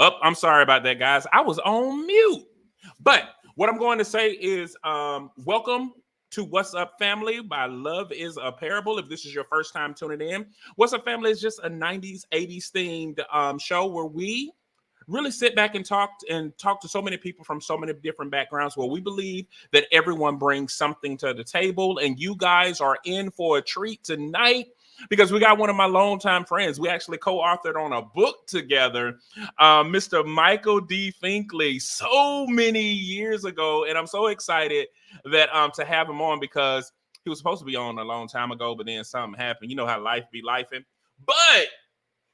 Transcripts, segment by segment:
Oh, I'm sorry about that, guys. I was on mute. But what I'm going to say is welcome to What's Up Family by Love is a Parable. If this is your first time tuning in, What's Up Family is just a 90s, 80s themed show where we really sit back and talk to so many people from so many different backgrounds, where we believe that everyone brings something to the table, and you guys are in for a treat tonight because we got one of my longtime friends. We actually co-authored on a book together, Mr. Michael D. Finkley, so many years ago, and I'm so excited that to have him on because he was supposed to be on a long time ago, but then something happened. You know how life be lifing, but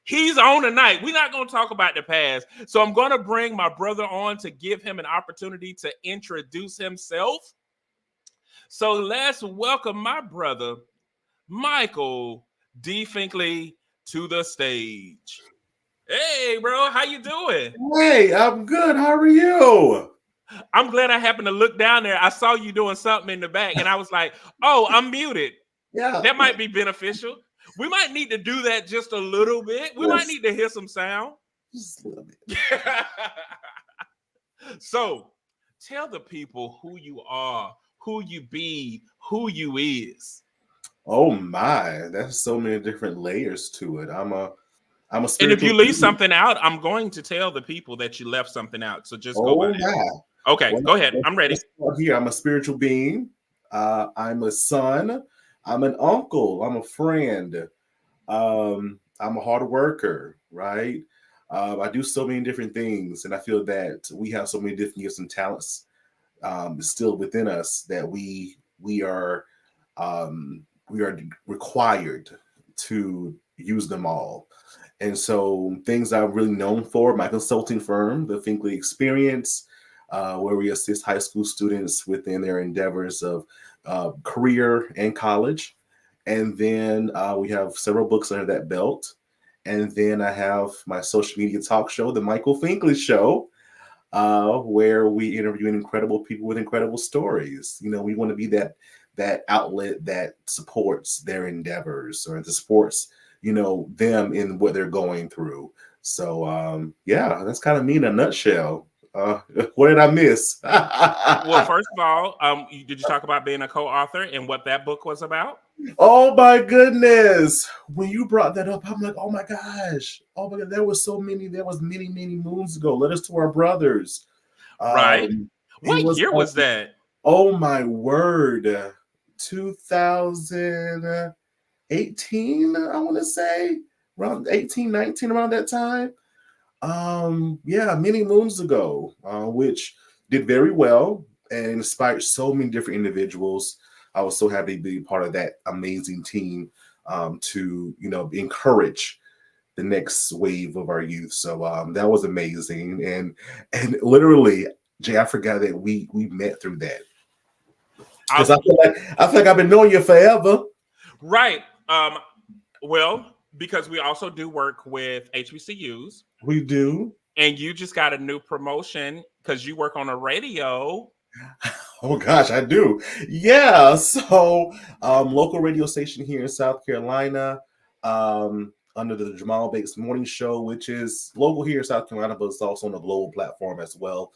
he's on tonight. We're not going to talk about the past. So I'm going to bring my brother on to give him an opportunity to introduce himself. So let's welcome my brother, Michael D. Finkley, to the stage. Hey, bro, how you doing? Hey, I'm good. How are you? I'm glad I happened to look down there. I saw you doing something in the back, and I was like, oh, I'm muted. Yeah. That might be beneficial. We might need to do that just a little bit. We might need to hear some sound. Just a little bit. So, tell the people who you are, who you be, who you is. Oh my, there's so many different layers to it. I'm a And if spiritual you leave being. something out, I'm going to tell the people that you left something out. So just go by Oh that. my. Okay, Well, go ahead. I'm ready. let's start here. I'm a spiritual being. I'm a son. I'm an uncle. I'm a friend. I'm a hard worker, right? I do so many different things, and I feel that we have so many different gifts and talents still within us that we are required to use them all. And so things I'm really known for, my consulting firm, the Finkley Experience, where we assist high school students within their endeavors of career and college. And then we have several books under that belt. And then I have my social media talk show, The Michael Finkley Show, where we interview incredible people with incredible stories. You know, we want to be that outlet that supports their endeavors or that supports, you know, them in what they're going through. So yeah, that's kind of me in a nutshell. What did I miss? Well, first of all, did you talk about being a co-author and what that book was about? Oh my goodness. When you brought that up, I'm like, oh my gosh. Oh my God, there was many, many moons ago. Let us to our brothers. Right. It What was year was that? oh my word. 2018, I want to say. Around 18, 19, around that time. Yeah, many moons ago, which did very well and inspired so many different individuals. I was so happy to be part of that amazing team to, you know, encourage the next wave of our youth. So that was amazing. And literally, Jay, I forgot that we met through that. Because I feel like I've been knowing you forever. Right. Well, because we also do work with HBCUs. We do. And you just got a new promotion because you work on a radio. Oh gosh, I do. Yeah. So local radio station here in South Carolina, under the Jamal Bates Morning Show, which is local here in South Carolina, but it's also on a global platform as well.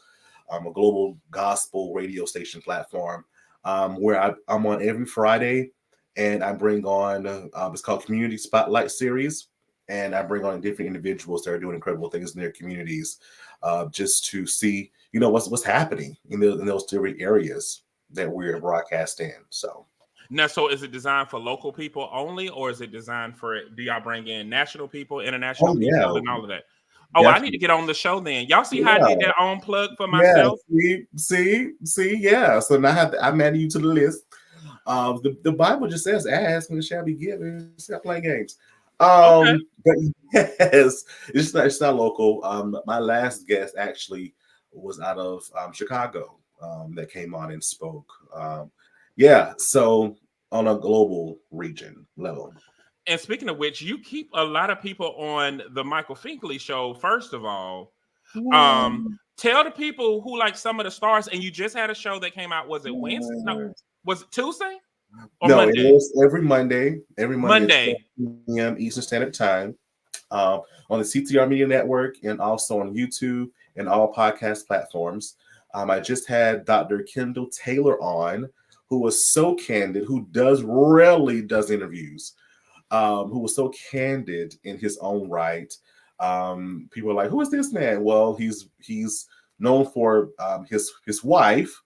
A global gospel radio station platform where I'm on every Friday, and I bring on it's called Community Spotlight Series, and I bring on different individuals that are doing incredible things in their communities, just to see, you know, what's happening in those different areas that we're broadcast in. So now, so is it designed for local people only, or is it designed for? Do y'all bring in national people, international people, and all of that? Oh, I need to get on the show then. Y'all see how I did that on plug for myself? See, yeah. So now I'm adding you to the list. The Bible just says, "Ask and it shall be given." Stop playing games. Okay. But yes, it's not local. My last guest actually was out of Chicago. That came on and spoke. Yeah, so on a global region level. And speaking of which, you keep a lot of people on the Michael Finkley show. First of all, tell the people who like some of the stars. And you just had a show that came out. Was it Wednesday? No, was it Tuesday or No, Monday? it was every Monday. Every Monday. Monday. 7 p.m. Eastern Standard Time. on the CTR Media Network and also on YouTube and all podcast platforms. I just had Dr. Kendall Taylor on, who was so candid, who rarely does interviews, who was so candid in his own right. People are like, "Who is this man?" Well, he's known for his wife,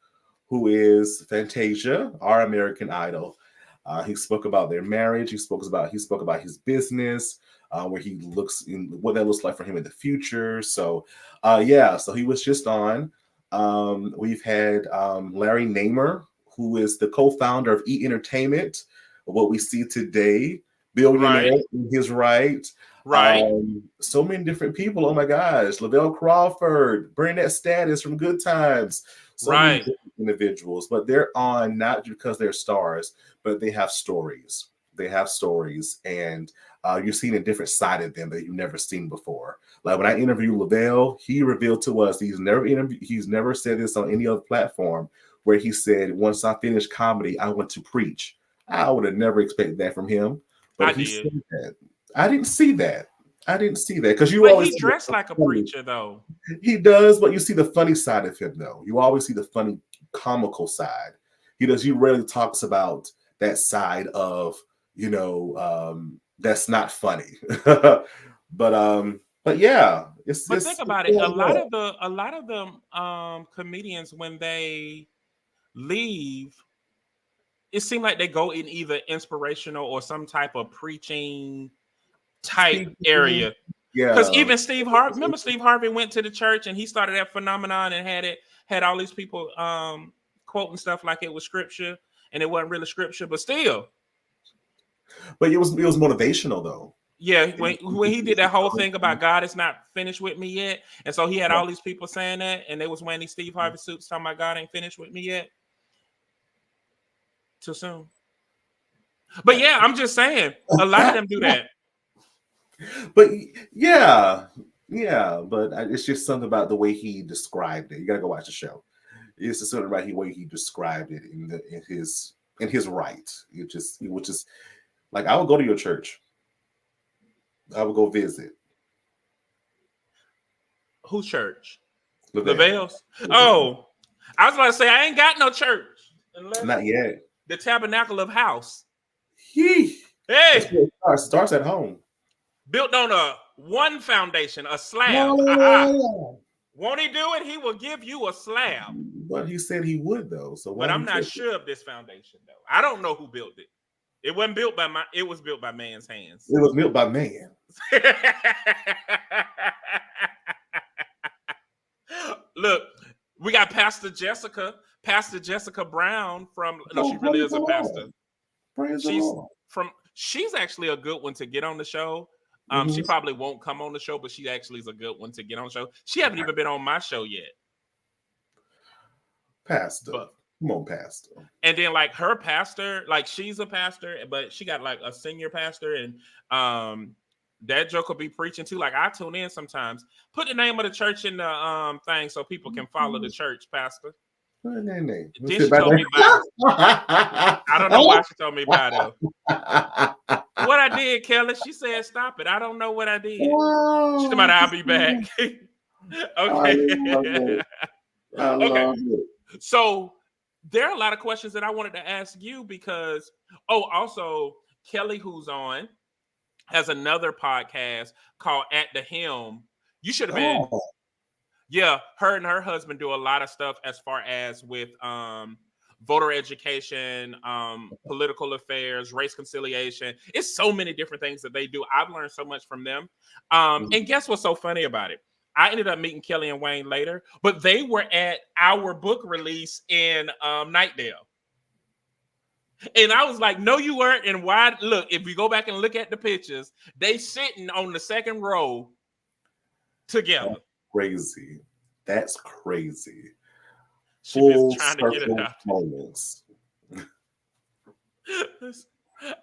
who is Fantasia, our American Idol. He spoke about their marriage. He spoke about his business, where he looks in what that looks like for him in the future. So, so he was just on. We've had Larry Namer, who is the co-founder of E Entertainment, what we see today, billionaire in his right. Right. So many different people. Oh my gosh, Lavelle Crawford, Bernadette Status from Good Times. So many different individuals, but they're on not because they're stars, but they have stories. They have stories, and you're seeing a different side of them that you've never seen before. Like when I interviewed Lavelle, he revealed to us he's never said this on any other platform, where he said, "Once I finish comedy, I want to preach." I would have never expected that from him, but he said that. I didn't see that. Because he dressed like a preacher, though. He does, but you see the funny side of him, though. You always see the funny, comical side. He rarely talks about that side of, that's not funny. but yeah, think about it. A lot of the comedians, when they leave, it seems like they go in either inspirational or some type of preaching type area. Yeah, because even Steve Harvey, remember Steve Harvey went to the church and he started that phenomenon and had all these people quoting stuff like it was scripture, and it wasn't really scripture, but still. But it was motivational though. Yeah, when he did that whole thing about God is not finished with me yet, and so he had all these people saying that, and they was wearing these Steve Harvey suits talking about God ain't finished with me yet. Too soon. But yeah, I'm just saying, a lot of them do that. But yeah, but it's just something about the way he described it. You gotta go watch the show. It's just something about the way he described it in his right. It was just like, I would go to your church. I would go visit. Whose church? Lavelle's. Oh, I was about to say I ain't got no church. Not yet. The Tabernacle of House. Hey, it starts at home. Built on one foundation, a slab. Won't he do it? He will give you a slab. But he said he would, though. But I'm not sure of this foundation, though. I don't know who built it. It wasn't built by it was built by man's hands. It was built by man. Look, we got Pastor Jessica Brown from. No, she really is a pastor. She's actually a good one to get on the show. She probably won't come on the show, but she actually is a good one to get on the show. She haven't even been on my show yet. Pastor. Come on, pastor. And then like her pastor, like she's a pastor, but she got like a senior pastor, and that joke will be preaching too. Like I tune in sometimes. Put the name of the church in the thing so people can follow the church, pastor. Then she told me about it. I don't know why she told me about it. What I did, Kelly, she said, "Stop it. I don't know what I did." She's about, "I'll be back." Okay. Okay. So there are a lot of questions that I wanted to ask you because, also Kelly, who's on, has another podcast called At the Helm. You should have been. Yeah, her and her husband do a lot of stuff as far as with voter education, political affairs, race conciliation. It's so many different things that they do. I've learned so much from them. And guess what's so funny about it? I ended up meeting Kelly and Wayne later, but they were at our book release in Nightdale. And I was like, "No, you weren't." And why? Look, if you go back and look at the pictures, they sitting on the second row together. Crazy. That's crazy. She was trying to get it out.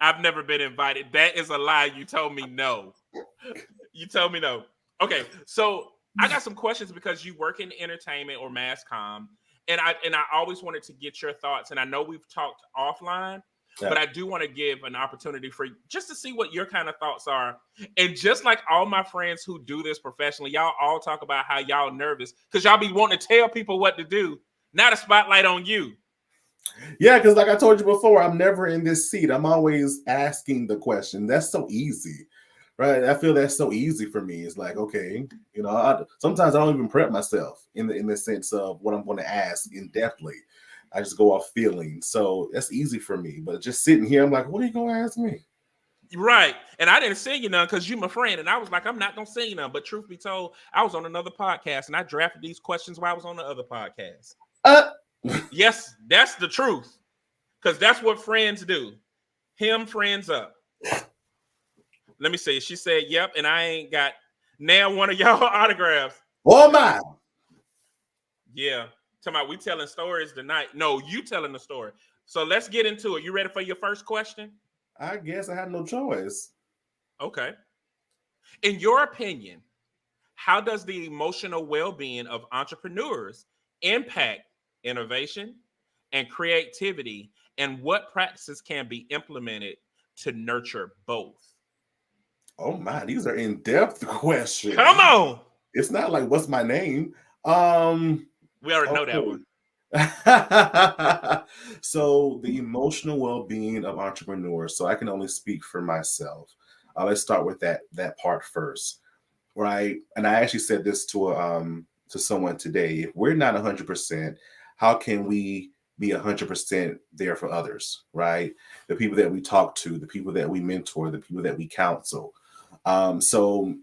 I've never been invited. That is a lie. You told me no. You told me no. Okay, so I got some questions because you work in entertainment or mass comm, and I always wanted to get your thoughts. And I know we've talked offline, Yeah. But I do want to give an opportunity for just to see what your kind of thoughts are. And just like all my friends who do this professionally, y'all all talk about how y'all nervous because y'all be wanting to tell people what to do. Now the spotlight on you. Yeah, because like I told you before, I'm never in this seat. I'm always asking the question. That's so easy, right? I feel that's so easy for me. It's like, okay, sometimes I don't even prep myself in the sense of what I'm going to ask in depthly. I just go off feeling. So that's easy for me. But just sitting here, I'm like, what are you going to ask me? Right. And I didn't send you none because you my friend. And I was like, I'm not going to send you none. But truth be told, I was on another podcast and I drafted these questions while I was on the other podcast. Yes, that's the truth. Because that's what friends do. Him friends up. Let me see. She said, yep. And I ain't got now one of y'all autographs. Oh, my. Yeah. Talking about we telling stories tonight. No, you telling the story. So let's get into it. You ready for your first question? I guess I had no choice. Okay. In your opinion, how does the emotional well-being of entrepreneurs impact innovation and creativity, and what practices can be implemented to nurture both? Oh my, these are in-depth questions. Come on. It's not like what's my name. We already know that one. So the emotional well-being of entrepreneurs. So I can only speak for myself. Let's start with that part first, right? And I actually said this to someone today. If we're not 100%, how can we be 100% there for others, right? The people that we talk to, the people that we mentor, the people that we counsel. So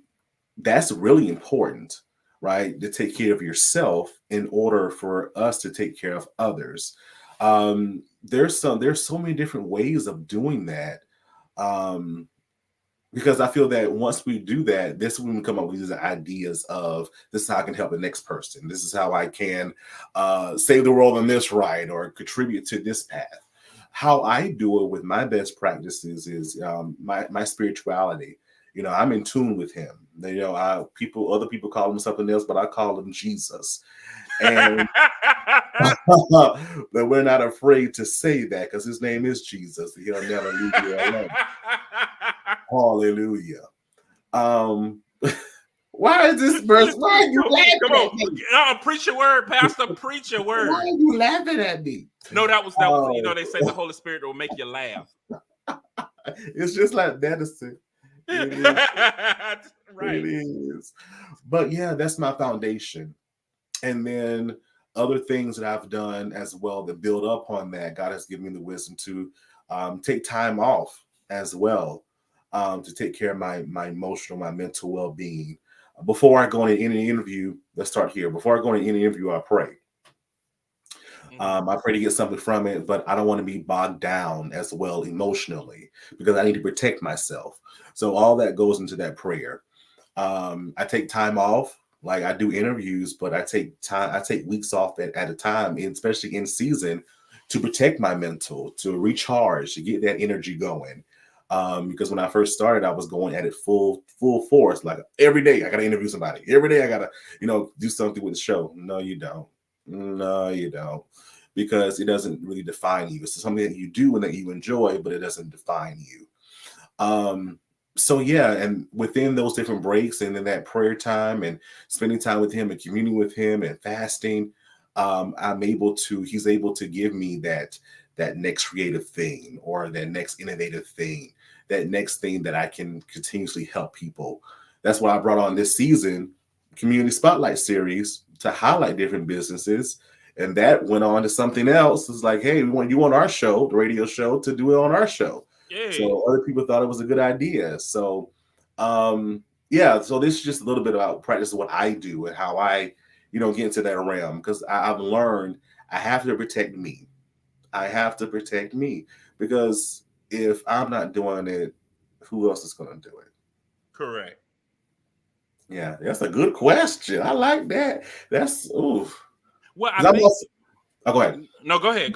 that's really important, right? To take care of yourself in order for us to take care of others. There's so many different ways of doing that. Because I feel that once we do that, this is when we come up with these ideas of this is how I can help the next person. This is how I can save the world on this ride or contribute to this path. How I do it with my best practices is my spirituality. I'm in tune with him. Other people call him something else, but I call him Jesus. And that we're not afraid to say that because his name is Jesus. He'll never leave you alone. Hallelujah. Why is this verse? Why are you laughing at me? Preach your word, Pastor. Preach your word. Why are you laughing at me? No, that was they say the Holy Spirit will make you laugh. It's just like medicine. It is. Right. It is. But yeah, that's my foundation. And then other things that I've done as well that build up on that, God has given me the wisdom to take time off as well. To take care of my emotional, my mental well-being. Before I go into any interview, let's start here. Before I go into any interview, I pray. I pray to get something from it, but I don't want to be bogged down as well emotionally because I need to protect myself. So all that goes into that prayer. I take time off, like I do interviews, but I take weeks off at a time, especially in season, to protect my mental, to recharge, to get that energy going. Because when I first started, I was going at it full force. Like every day I got to interview somebody. Every day I got to, do something with the show. No, you don't. Because it doesn't really define you. It's something that you do and that you enjoy, but it doesn't define you. So yeah, and within those different breaks and in that prayer time and spending time with him and communing with him and fasting, he's able to give me that next creative thing or that next innovative thing, that next thing that I can continuously help people. That's why I brought on this season Community Spotlight series to highlight different businesses. And that went on to something else. It's like, hey, we want you on our show, the radio show, to do it on our show. Yay. So other people thought it was a good idea. So, so this is just a little bit about practice of what I do and how I, get into that realm because I've learned I have to protect me. I have to protect me because if I'm not doing it, who else is going to do it? Correct. Yeah, that's a good question. I like that. That's oof. Well, I think. Go ahead. No, go ahead.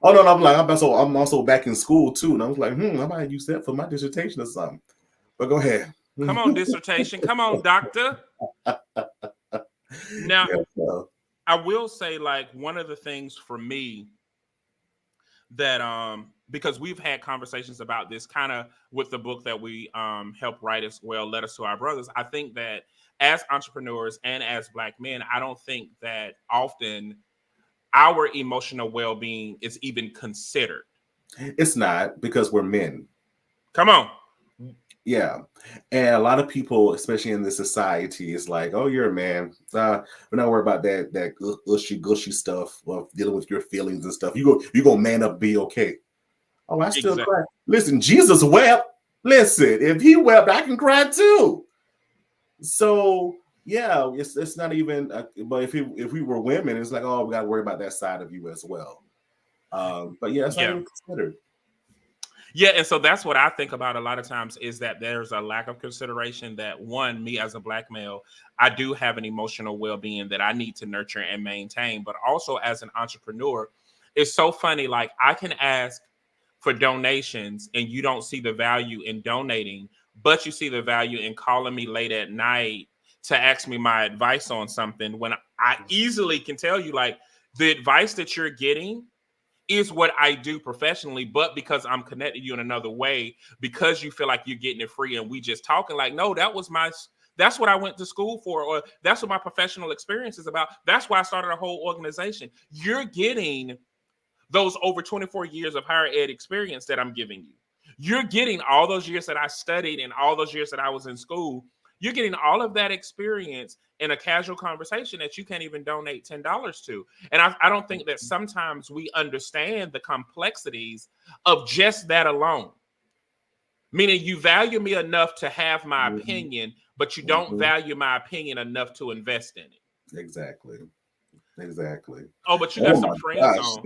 Oh no, I'm also back in school too, and I was like, I might use that for my dissertation or something. But go ahead. Come on, dissertation. Come on, doctor. Now, I will say, like, one of the things for me that because we've had conversations about this kind of with the book that we help write as well, Letters to Our Brothers. I think that as entrepreneurs and as Black men, I don't think that often our emotional well-being is even considered. It's not, because we're men. Come on. Yeah. And a lot of people, especially in this society, is like, oh, you're a man. We're not worried about that gushy stuff of dealing with your feelings and stuff. You go man up, be okay. Oh, I still Exactly. cry. Listen, Jesus wept. Listen, if he wept, I can cry too. So yeah, it's not even. But if we were women, it's like, oh, we got to worry about that side of you as well. But yeah, it's not Yeah. even considered. Yeah, and so that's what I think about a lot of times is that there's a lack of consideration that one, me as a Black male, I do have an emotional well-being that I need to nurture and maintain, but also as an entrepreneur, it's so funny. Like I can ask for donations and you don't see the value in donating, but you see the value in calling me late at night to ask me my advice on something when I easily can tell you like the advice that you're getting is what I do professionally, but because I'm connected to you in another way, because you feel like you're getting it free and we just talking like, no, that's what I went to school for, or that's what my professional experience is about. That's why I started a whole organization. You're getting those over 24 years of higher ed experience that I'm giving you. You're getting all those years that I studied and all those years that I was in school. You're getting all of that experience in a casual conversation that you can't even donate $10 to. And I don't think that sometimes we understand the complexities of just that alone. Meaning you value me enough to have my Mhm. opinion, but you don't Mhm. value my opinion enough to invest in it. Exactly. Exactly. Oh, but you got Oh some my friends gosh, on.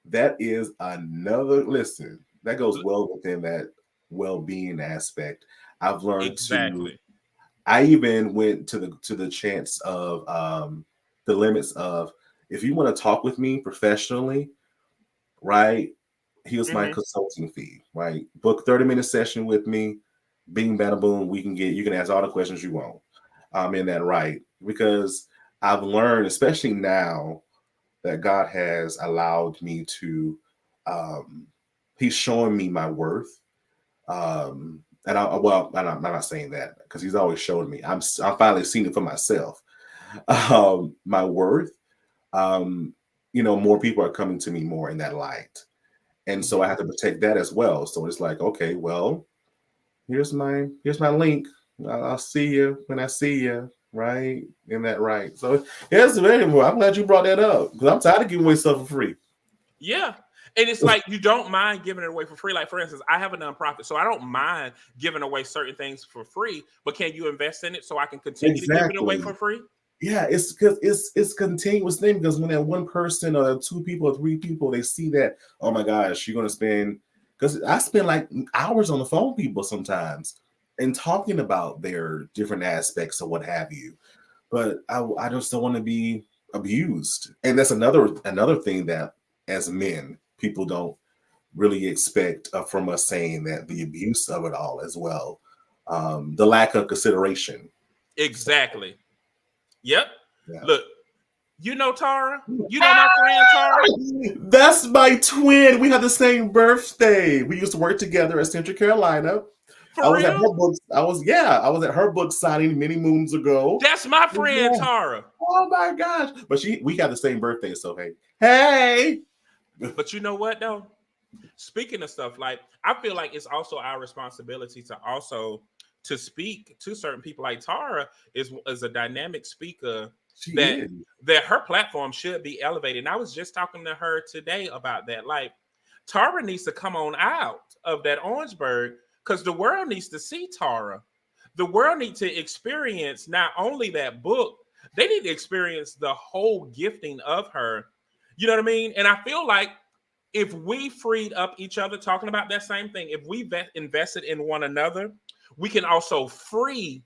that is another listen. That goes well within that well-being aspect. I've learned to Exactly. I even went to the chance of the limits of, if you want to talk with me professionally, right? Here's my Hmm. consulting fee, right? Book 30-minute session with me, bing bada boom, you can ask all the questions you want. In that right. Because I've learned, especially now, that God has allowed me to um he's showing me my worth. I'm not saying that because he's always showing me. I'm finally seeing it for myself. My worth. Um, more people are coming to me more in that light. And so I Yeah. have to protect that as well. So it's like, okay, well, here's my link. I'll see you when I see you, right? In that right. So yes, anyway, I'm glad you brought that up because I'm tired of giving away stuff for free. Yeah. And it's like you don't mind giving it away for free. Like, for instance, I have a nonprofit, so I don't mind giving away certain things for free, but can you invest in it so I can continue to give it away Exactly. for free? Yeah, it's because it's continuous thing, because when that one person or two people or three people, they see that, oh my gosh, you're gonna spend, because I spend like hours on the phone with people sometimes and talking about their different aspects or what have you. But I just don't want to be abused. And that's another thing that as men, people don't really expect from us, saying that the abuse of it all as well. The lack of consideration. So Exactly. Yep. yeah. Look, you know Tara? You know my friend Tara? That's my twin. We have the same birthday. We used to work together at Central Carolina. I For was at real? her books. I was at her book signing many moons ago. That's my friend Yeah. Tara. Oh my gosh. But we have the same birthday, so hey. Hey. But you know what though? Speaking of stuff, like I feel like it's also our responsibility to also to speak to certain people. Like Tara is a dynamic speaker She that is. her platform should be elevated. And I was just talking to her today about that. Like Tara needs to come on out of that Orangeburg because the world needs to see Tara. The world needs to experience not only that book, they need to experience the whole gifting of her. You know what I mean? And I feel like if we freed up each other talking about that same thing, if we invested in one another, we can also free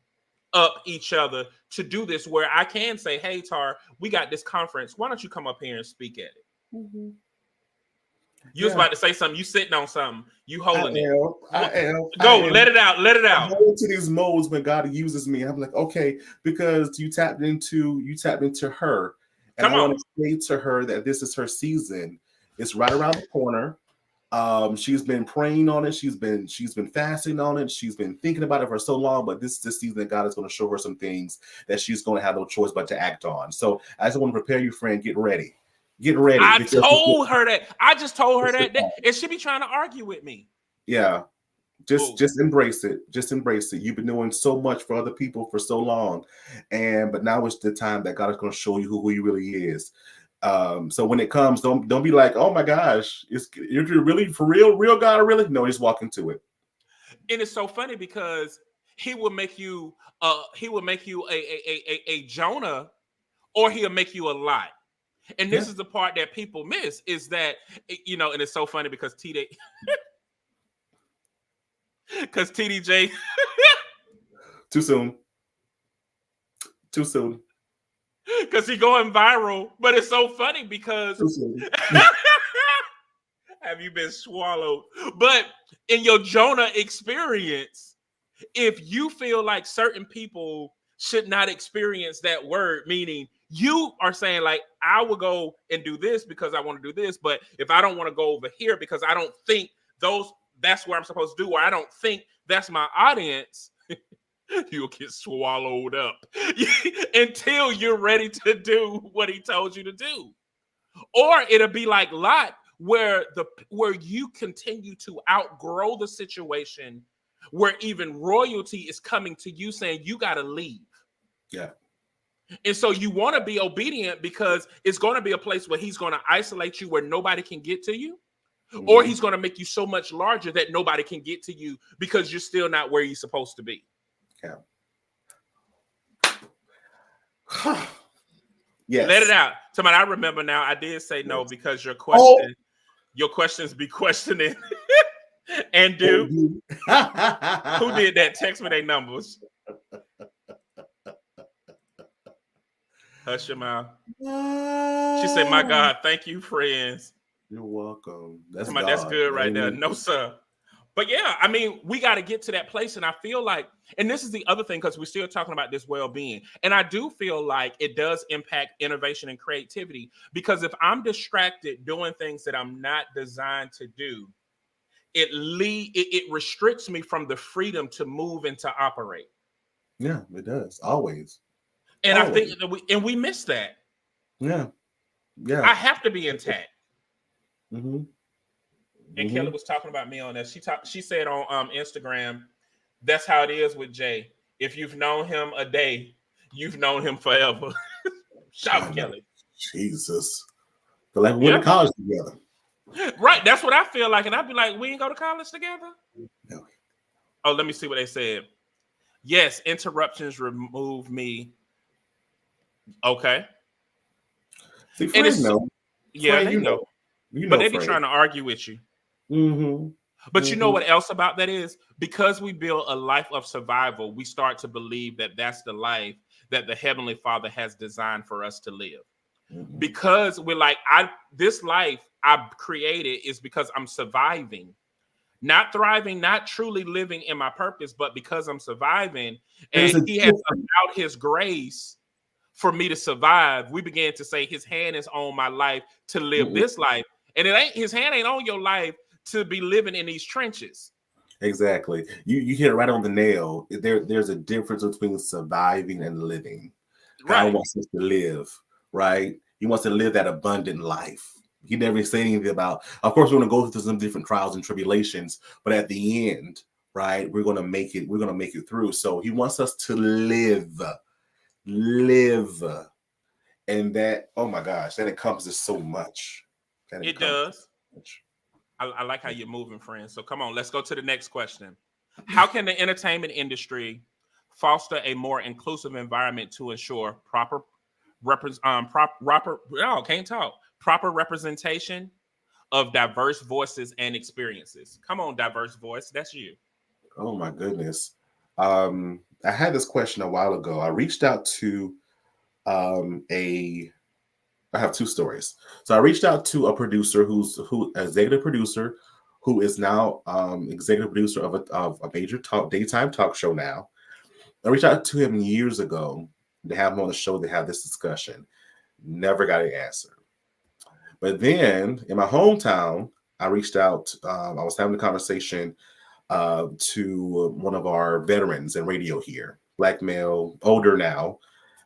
up each other to do this where I can say, hey, Tar, we got this conference. Why don't you come up here and speak at it? Mhm. You was Yeah, about to say something. You sitting on something. You I holding it. am. I What? am. I Go. am. Let it out. Let it I out. go into these modes when God uses me. I'm like, okay, because you tapped into her, and Come I want on. to say to her that this is her season. It's right around the corner. She's been praying on it. She's been fasting on it. She's been thinking about it for so long. But this season that God is going to show her some things that she's going to have no choice but to act on. So I just want to prepare you, friend. Get ready. Get ready. I told her that. I just told her that, and she be trying to argue with me. Yeah. Just embrace it. Just embrace it. You've been doing so much for other people for so long, but now it's the time that God is going to show you who He really is. So when it comes, don't be like, oh my gosh, you're really for real God, really? No, just walk into it. And it's so funny because He will make you a Jonah, or He'll make you a Lot. And this is the part that people miss, is that, you know, and it's so funny because TDJ too soon because he going viral. But it's so funny because have you been swallowed? But in your Jonah experience, if you feel like certain people should not experience that word, meaning you are saying like, I will go and do this because I want to do this, but if I don't want to go over here because I don't think that's where I'm supposed to do, or I don't think that's my audience, you'll get swallowed up until you're ready to do what He told you to do. Or it'll be like Lot, where you continue to outgrow the situation, where even royalty is coming to you saying you got to leave. Yeah. And so you want to be obedient because it's going to be a place where He's going to isolate you, where nobody can get to you. Mm-hmm. Or He's going to make you so much larger that nobody can get to you because you're still not where you're supposed to be. Yeah. Yes. Let it out. Somebody, I remember now. I did say no because your questions be questioning. And do who did that? Text me their numbers. Hush your mouth. She said, "My God, thank you, friends." You're welcome. That's good right there. No, sir. But yeah, I mean, we got to get to that place. And I feel like, and this is the other thing, because we're still talking about this well-being. And I do feel like it does impact innovation and creativity, because if I'm distracted doing things that I'm not designed to do, it restricts me from the freedom to move and to operate. Yeah, it does. Always. And I think that we miss that. Yeah. Yeah. I have to be intact. Mm-hmm. And Kelly was talking about me on that. She said on Instagram, that's how it is with Jay. If you've known him a day, you've known him forever. Shout Kelly. Jesus. But like we went to college together. Right. That's what I feel like. And I'd be like, we ain't go to college together? No. Oh, let me see what they said. Yes, interruptions remove me. Okay. See, friends know. Yeah, friend, they know. But they be trying to argue with you. Mm-hmm. But you know what else about that is? Because we build a life of survival, we start to believe that that's the life that the Heavenly Father has designed for us to live. Mm-hmm. Because we're like, this life I've created is because I'm surviving, not thriving, not truly living in my purpose, but because I'm surviving. And He has allowed His grace for me to survive. We began to say His hand is on my life to live this life. And His hand ain't on your life to be living in these trenches. Exactly. You hit it right on the nail. There's a difference between surviving and living. God wants us to live, right? He wants to live that abundant life. He never said anything about, of course, we're going to go through some different trials and tribulations, but at the end, right, we're going to make it. We're going to make it through. So He wants us to live. And that, oh my gosh, that encompasses so much. It does. I like how you're moving, friends. So come on, let's go to the next question. How can the entertainment industry foster a more inclusive environment to ensure proper representation of diverse voices and experiences? Come on, diverse voice. That's you. Oh my goodness. I had this question a while ago. I reached out to I have two stories. So I reached out to a producer executive producer who is now executive producer of a major daytime talk show now. I reached out to him years ago to have him on the show to have this discussion. Never got an answer. But then in my hometown, I reached out. I was having a conversation to one of our veterans in radio here, black male, older now.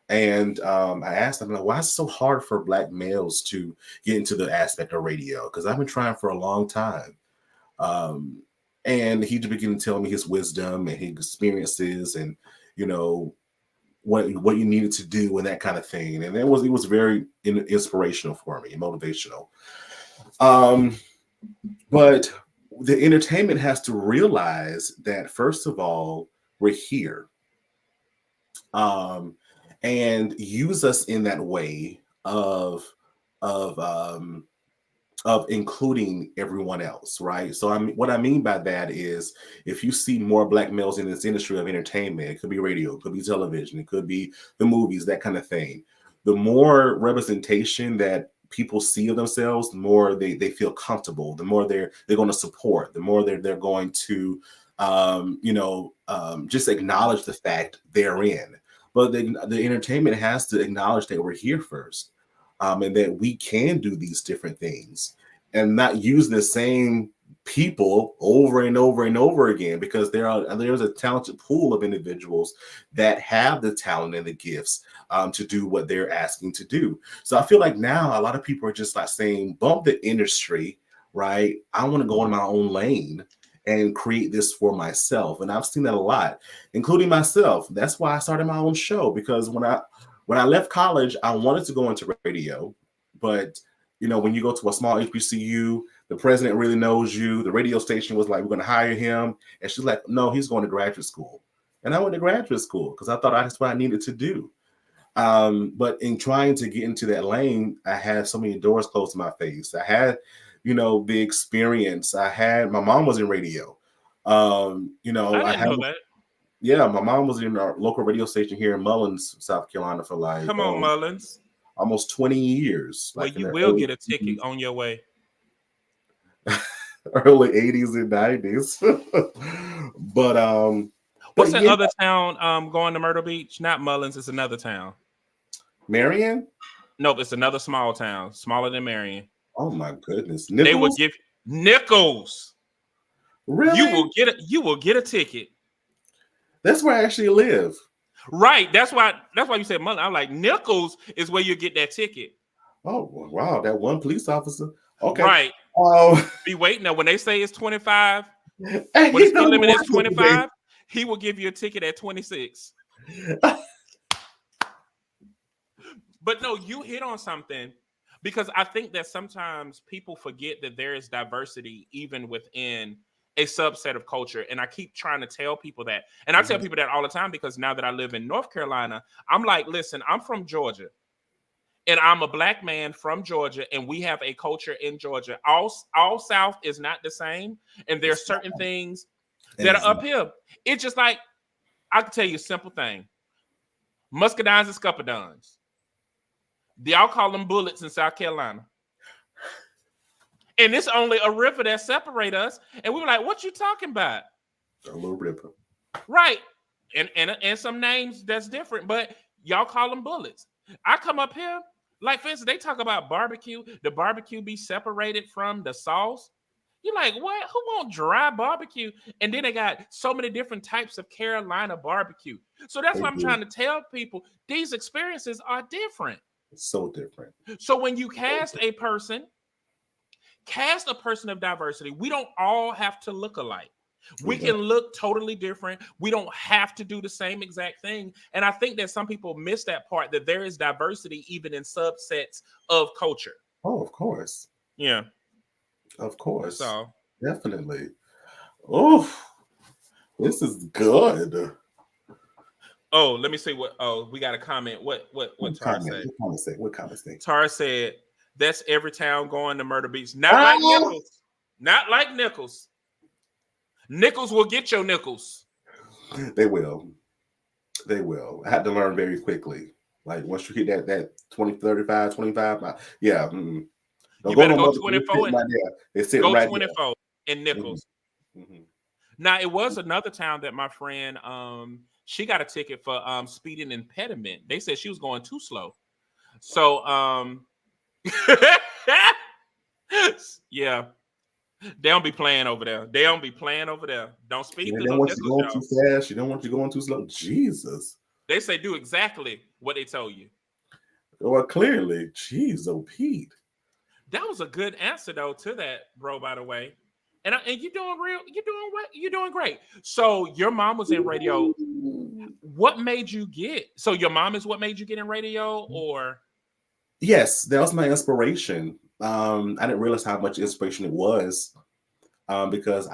And I asked him, like, why is it so hard for black males to get into the aspect of radio? Because I've been trying for a long time. Um, and he began to tell me his wisdom and his experiences and, you know, what you needed to do and that kind of thing. And it was very inspirational for me, motivational. Um, but the entertainment has to realize that, first of all, we're here, and use us in that way of of including everyone else, right? So what I mean by that is, if you see more black males in this industry of entertainment, it could be radio, it could be television, it could be the movies, that kind of thing. The more representation that people see of themselves, the more they feel comfortable, the more they're going to support, the more they're going to just acknowledge the fact they're in. But the entertainment has to acknowledge that we're here first, and that we can do these different things, and not use the same people over and over and over again, because there's a talented pool of individuals that have the talent and the gifts to do what they're asking to do. So I feel like now a lot of people are just like saying, bump the industry, right? I want to go in my own lane and create this for myself. And I've seen that a lot, including myself. That's why I started my own show, because when I left college, I wanted to go into radio, but when you go to a small HBCU, the president really knows you. The radio station was like, we're going to hire him. And she's like, no, he's going to graduate school. And I went to graduate school because I thought that's what I needed to do. But in trying to get into that lane, I had so many doors closed to my face. I had, the experience. My mom was in radio. I didn't know that. Yeah, my mom was in our local radio station here in Mullins, South Carolina for Come on, Mullins. Almost 20 years. Well, you will get a ticket on your way. Early 80s and 90s. But what's that other town going to Myrtle Beach? Not Mullins, it's another town. Marion? Nope, it's another small town, smaller than Marion. Oh my goodness. Nichols? They would give Nichols. Really? You will get a ticket. That's where I actually live. Right. That's why you said Mullins. I'm like, Nichols is where you get that ticket. Oh wow, that one police officer. Okay. Right. Be waiting now. When they say it's 25, when the speed limit is 25, he will give you a ticket at 26. But no, you hit on something, because I think that sometimes people forget that there is diversity even within a subset of culture. And I keep trying to tell people that. And I tell people that all the time, because now that I live in North Carolina, I'm like, listen, I'm from Georgia. And I'm a black man from Georgia, and we have a culture in Georgia. All South is not the same, and there are certain things that are up here. It's just like, I can tell you a simple thing. Muscadines and scupperdons. Y'all call them bullets in South Carolina. And it's only a river that separates us. And we were like, what you talking about? A little river. Right. And some names that's different, but y'all call them bullets. I come up here, like, for instance, they talk about barbecue. The barbecue be separated from the sauce. You're like, what? Who want dry barbecue? And then they got so many different types of Carolina barbecue. So that's why I'm trying to tell people, these experiences are different. It's so different. So when you cast a person of diversity, we don't all have to look alike. We can look totally different. We don't have to do the same exact thing. And I think that some people miss that part, that there is diversity even in subsets of culture. Oh, of course. Yeah. Of course. So definitely. Oh, this is good. Oh, let me see we got a comment. What Tara said? What comment say? Tara said, that's every town going to Myrtle Beach. Not like Nichols. Not like Nichols. Nichols will get your nickels. They will. I had to learn very quickly. Like, once you hit that 20, 35, 25, yeah. You better go 24 and they sit go right 24 in Nichols. Mm-hmm. Now, it was another town that my friend, she got a ticket for speeding impediment. They said she was going too slow. So Yeah. They don't be playing over there. They don't be playing over there. Don't speak They to don't them want you nickels, going too y'all. fast. You don't want you going too slow. Jesus. They say do exactly what they told you. Well, clearly. Jeez, oh Pete. That was a good answer though to that, bro. By the way, and you doing real. You doing what? You doing great. So your mom was in radio. What made you get? So your mom is what made you get in radio, or Yes, that was my inspiration. I didn't realize how much inspiration it was, because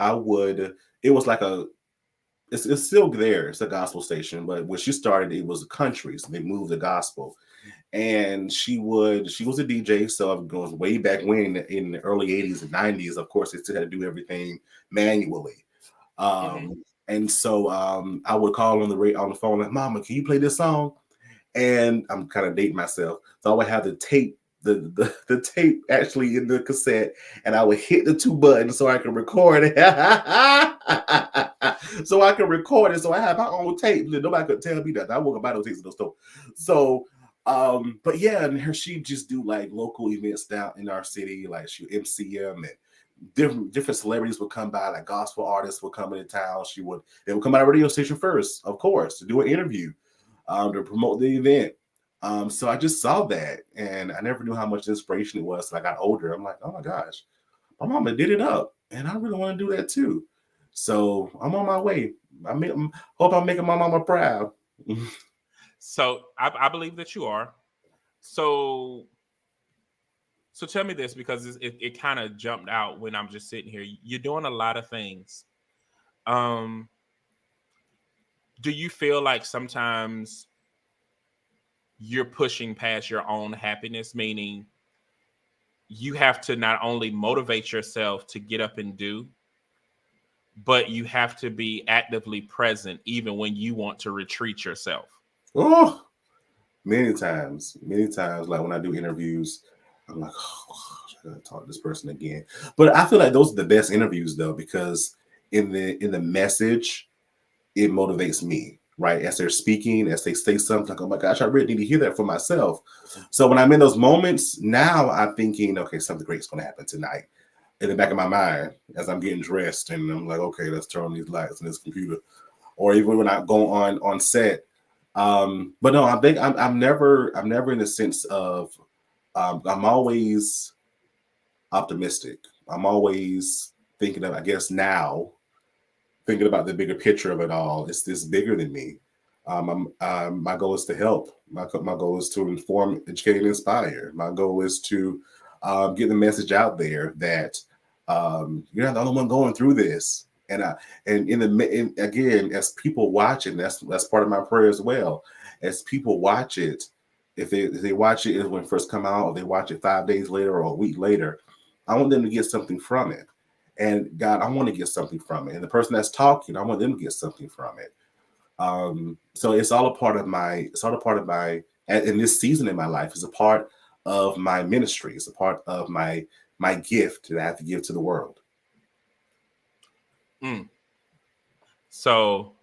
it was like it's still there. It's a gospel station, but when she started, it was a country. So they moved the gospel, and she was a DJ. So I'm going way back when in the early '80s and '90s. Of course, they still had to do everything manually. Mhm. And so I would call on the phone like, "Mama, can you play this song?" And I'm kind of dating myself, so I would have the tape, the tape actually in the cassette, and I would hit the two buttons so I can record it. So I can record it, so I have my own tape. Nobody could tell me that. I won't buy those tapes in the store. So, but yeah, and her she just do like local events down in our city, like she MC them, and different celebrities would come by, like gospel artists would come into town. They would come by a radio station first, of course, to do an interview, to promote the event. So I just saw that, and I never knew how much inspiration it was. So I got older. I'm like, oh my gosh, my mama did it up, and I really want to do that too. So I'm on my way. Hope I'm making my mama proud. So I believe that you are. So so tell me this because it kind of jumped out when I'm just sitting here. You're doing a lot of things. Um, do you feel like sometimes you're pushing past your own happiness, meaning you have to not only motivate yourself to get up and do, but you have to be actively present even when you want to retreat yourself? Oh, many times, like when I do interviews, I'm like, oh gosh, I gotta talk to this person again. But I feel like those are the best interviews though, because in the message, it motivates me, right? As they're speaking, as they say something, like, oh my gosh, I really need to hear that for myself. So when I'm in those moments, now I'm thinking, okay, something great's gonna happen tonight. In the back of my mind, as I'm getting dressed, and I'm like, okay, let's turn on these lights and this computer. Or even when I go on set. But no, I think I'm never in the sense of I'm always optimistic. I'm always thinking of, I guess now, thinking about the bigger picture of it all. It's this bigger than me. My goal is to help. My goal is to inform, educate, and inspire. My goal is to get the message out there that you're not the only one going through this. And again, as people watch it, that's part of my prayer as well. As people watch it, if they watch it when it first come out, or they watch it 5 days later or a week later, I want them to get something from it. And God, I want to get something from it. And the person that's talking, I want them to get something from it. So it's all a part of my, in this season in my life, it's a part of my ministry. It's a part of my gift that I have to give to the world. Mm. So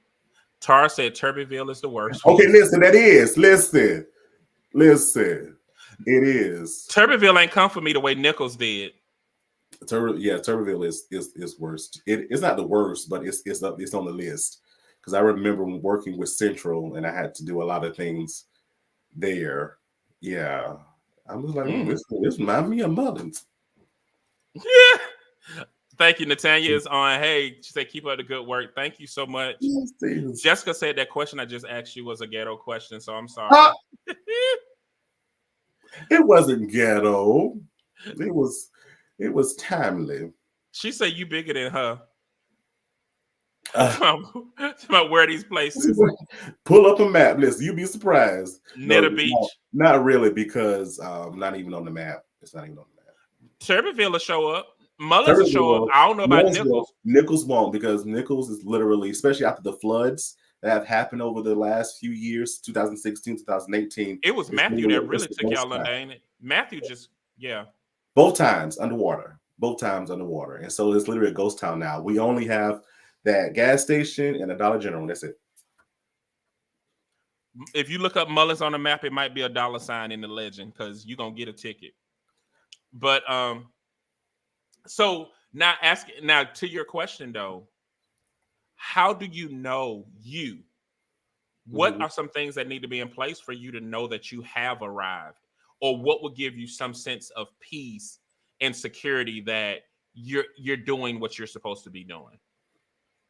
Tara said Turbeville is the worst. Okay, listen. It is. Turbeville ain't come for me the way Nichols did. Turbeville is worst. It's not the worst, but it's on the list, because I remember working with Central and I had to do a lot of things there. Yeah, I was like, this reminds me of Mullins. Yeah. Thank you. Natanya is on. Hey, she said, keep up the good work. Thank you so much. Yes, Jessica said that question I just asked you was a ghetto question, so I'm sorry. It wasn't ghetto. It was timely. She said you bigger than her. About where these places. Pull up a map. Listen, you'd be surprised. Netta Beach. Not really, because not even on the map. It's not even on the map. Turbeville will show up. Mullins will show up. I don't know about Nichols. Nichols won't, because Nichols is literally, especially after the floods that have happened over the last few years, 2016, 2018. It was Matthew that really took y'all under, ain't it? Matthew just, yeah. Both times underwater. And so it's literally a ghost town now. We only have that gas station and a Dollar General. That's it. If you look up Mullins on the map, it might be $sign in the legend, because you're gonna get a ticket. But So now to your question though, how do you know you? What Mhm. are some things that need to be in place for you to know that you have arrived? Or what will give you some sense of peace and security that you're doing what you're supposed to be doing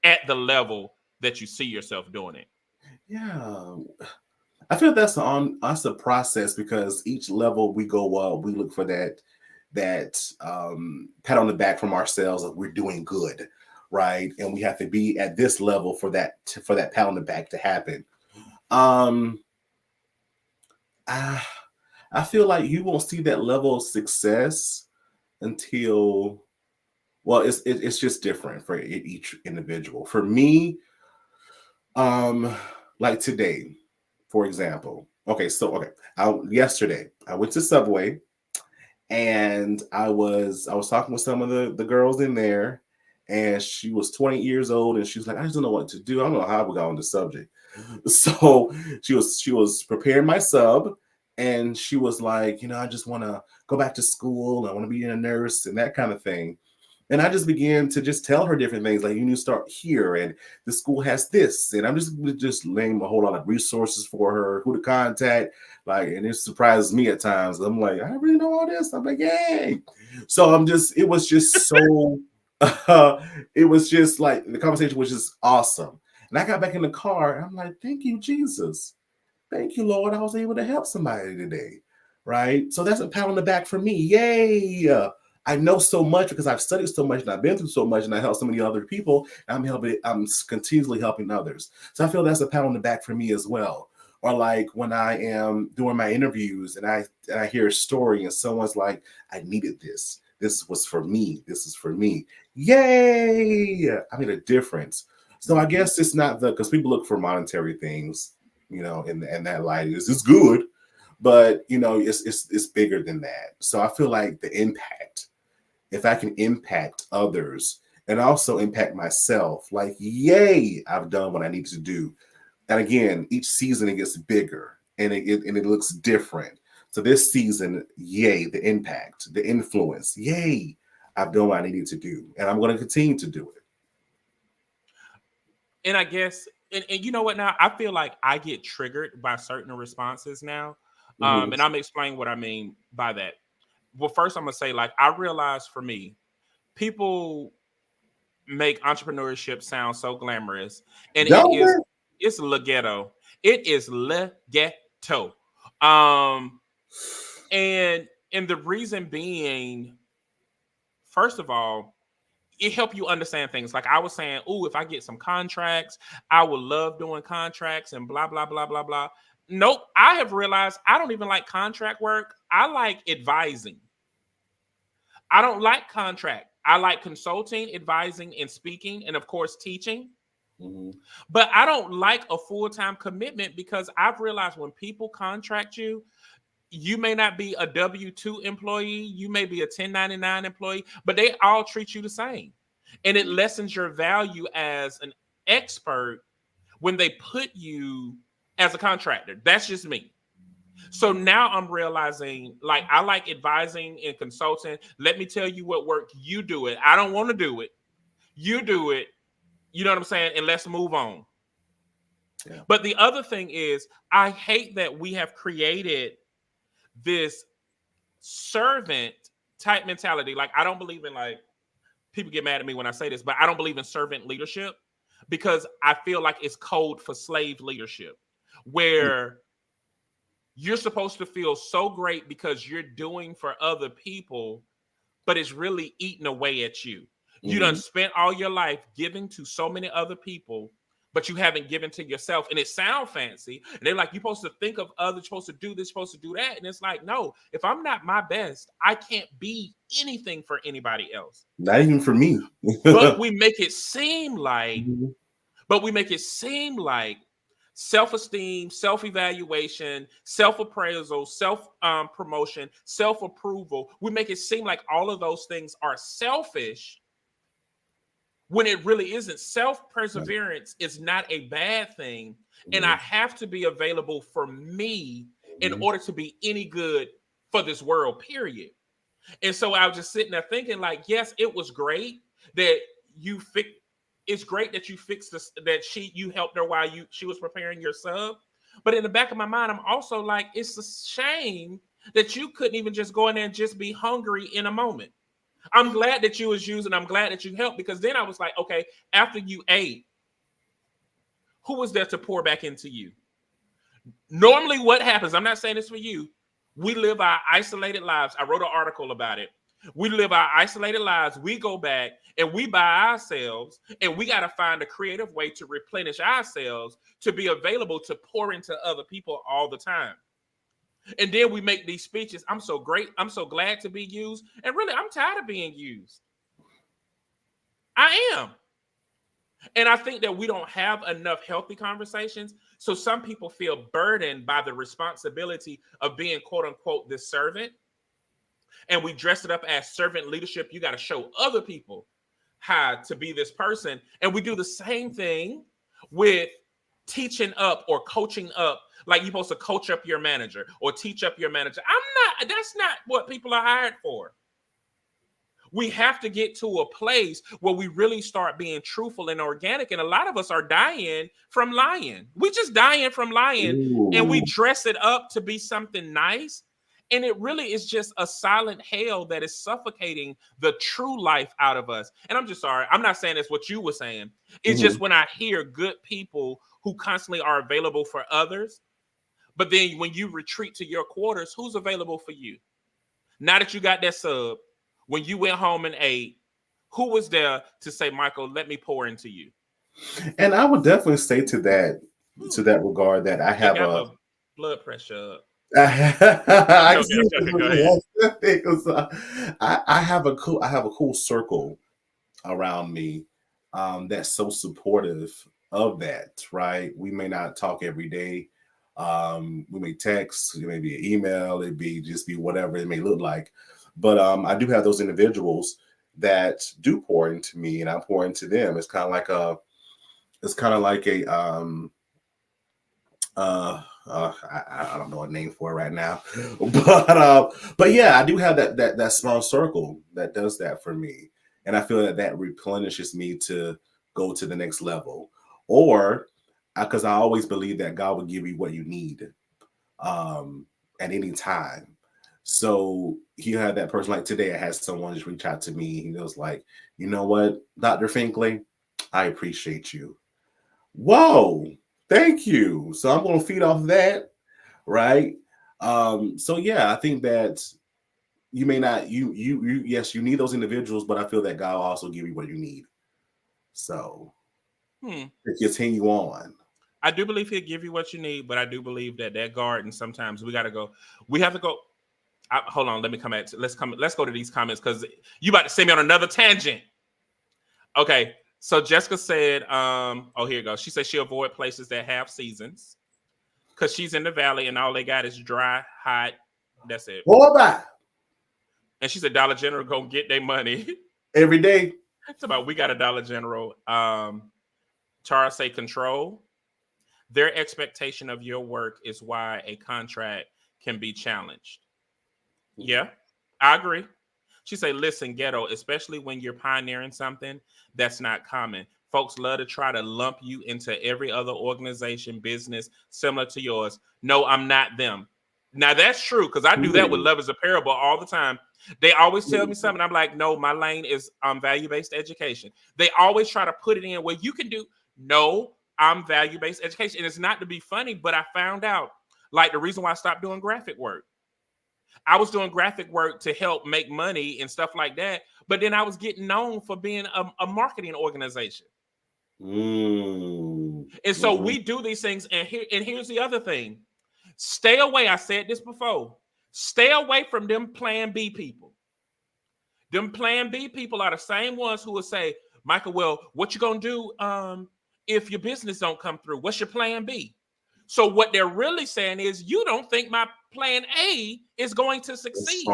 at the level that you see yourself doing it? Yeah, I feel that's on us a process because each level we go up, we look for that pat on the back from ourselves that we're doing good, right? And we have to be at this level for that pat on the back to happen. Um, I, I feel like you won't see that level of success until well, it's just different for each individual. For me, um, like today, for example. Okay, yesterday I went to Subway and I was talking with some of the girls in there, and she was 20 years old, and she was like, I just don't know what to do. I don't know how we got on the subject. So she was preparing my sub, and she was like, I just want to go back to school. I want to be a nurse and that kind of thing. And I just began to just tell her different things, like you need to start here, and the school has this, and I'm just laying a whole lot of resources for her, who to contact, like, and it surprises me at times. I'm like, I really know all this. I'm like, yay! So it was just so, it was just like the conversation was just awesome. And I got back in the car, and I'm like, thank you, Jesus. Thank you, Lord. I was able to help somebody today. Right. So that's a pat on the back for me. Yay. I know so much because I've studied so much and I've been through so much and I help so many other people. I'm continuously helping others. So I feel that's a pat on the back for me as well. Or like when I am doing my interviews and I hear a story and someone's like, I needed this. This was for me. This is for me. Yay. I made a difference. So I guess it's not because people look for monetary things, in that light is good, but it's bigger than that. So I feel like the impact, if I can impact others and also impact myself, like yay, I've done what I need to do. And again, each season it gets bigger and it looks different. So this season, yay, the impact, the influence, yay, I've done what I needed to do, and I'm going to continue to do it. And I guess, and you know what now? I feel like I get triggered by certain responses now. Mhm. And I'm explaining what I mean by that. Well, first I'm gonna say, like, I realize for me, people make entrepreneurship sound so glamorous, and Don't it? it's le ghetto. It is le ghetto. Um, and the reason being, first of all, it help you understand things. Like I was saying, oh, if I get some contracts, I would love doing contracts and blah blah blah blah blah. Nope, I have realized I don't even like contract work. I like advising. I don't like contract. I like consulting, advising, and speaking, and of course teaching. Mhm. But I don't like a full-time commitment because I've realized when people contract you, you may not be a W-2 employee, you may be a 1099 employee, but they all treat you the same. And it lessens your value as an expert when they put you as a contractor. That's just me. So now I'm realizing, like, I like advising and consulting. Let me tell you what work, you do it. I don't want to do it. You do it. You know what I'm saying? And let's move on. Yeah. But the other thing is, I hate that we have created this servant type mentality. Like, I don't believe in, like, people get mad at me when I say this, but I don't believe in servant leadership because I feel like it's code for slave leadership, where you're supposed to feel so great because you're doing for other people, but it's really eating away at you. You done Mhm. spent all your life giving to so many other people, but you haven't given to yourself. And it sounds fancy. And they're like, you're supposed to think of others, supposed to do this, supposed to do that. And it's like, no, if I'm not my best, I can't be anything for anybody else. Not even for me. But we make it seem like, Mhm. but we make it seem like self-esteem, self-evaluation, self-appraisal, self-promotion, self-approval. We make it seem like all of those things are selfish when it really isn't. Right. Self-perseverance is not a bad thing, and I Mhm. have to be available for me in Mhm. order to be any good for this world, period. And so I was just sitting there thinking, like, yes, it was great that you fix. It's great that you fixed this, that you helped her while she was preparing your sub. But in the back of my mind, I'm also like, it's a shame that you couldn't even just go in there and just be hungry in a moment. I'm glad that you was using. I'm glad that you helped, because then I was like, okay, after you ate, who was there to pour back into you? Normally, what happens, I'm not saying this for you, we live our isolated lives. I wrote an article about it. We live our isolated lives. We go back and we buy ourselves, and we got to find a creative way to replenish ourselves to be available to pour into other people all the time. And then we make these speeches. I'm so great. I'm so glad to be used. And really, I'm tired of being used. I am. And I think that we don't have enough healthy conversations. So some people feel burdened by the responsibility of being, quote unquote, this servant. And we dress it up as servant leadership. You got to show other people how to be this person. And we do the same thing with teaching up or coaching up. Like you're supposed to coach up your manager or teach up your manager. That's not what people are hired for. We have to get to a place where we really start being truthful and organic. And a lot of us are dying from lying. We just dying from lying. Ooh. And we dress it up to be something nice. And it really is just a silent hell that is suffocating the true life out of us. And I'm just sorry. I'm not saying that's what you were saying. It's just when I hear good people who constantly are available for others, but then when you retreat to your quarters, who's available for you? Now that you got that sub, when you went home and ate, who was there to say, Michael, let me pour into you? And I would definitely say to that regard that I have a blood pressure up. I have a cool circle around me that's so supportive of that, right? We may not talk every day. We may text, it may be an email, it be whatever it may look like. But I do have those individuals that do pour into me, and I pour into them. It's kind of like I don't know a name for it right now, but yeah, I do have that small circle that does that for me, and I feel that replenishes me to go to the next level, or because I always believe that God will give you what you need at any time. So he had that person, like today I had someone just reach out to me. He was like, you know what, Dr. Finkley, I appreciate you. Whoa, thank you. So I'm going to feed off that, right? So yeah, I think that you may not, yes, you need those individuals, but I feel that God will also give you what you need. So to continue on. I do believe he'll give you what you need, but I do believe that garden, sometimes we have to go. Hold on, let me come at. Let's go to these comments because you about to send me on another tangent. Okay, so Jessica said, here you go. She said she avoid places that have seasons because she's in the valley and all they got is dry, hot. That's it. What about? And she said Dollar General gonna get their money every day. It's about we got a Dollar General. Tara say control. Their expectation of your work is why a contract can be challenged. Yeah, I agree. She say, listen, ghetto, especially when you're pioneering something that's not common. Folks love to try to lump you into every other organization, business similar to yours. No, I'm not them. Now, that's true because I do that with Love is a Parable all the time. They always tell me something. I'm like, no, my lane is value-based education. They always try to put it in where you can do. No, I'm value-based education. And it's not to be funny, but I found out, like, the reason why I stopped doing graphic work. I was doing graphic work to help make money and stuff like that. But then I was getting known for being a marketing organization. And so we do these things. And here's the other thing. Stay away. I said this before. Stay away from them plan B people. Them plan B people are the same ones who will say, Michael, well, what you going to do if your business don't come through? What's your plan B? So what they're really saying is you don't think my plan A is going to succeed.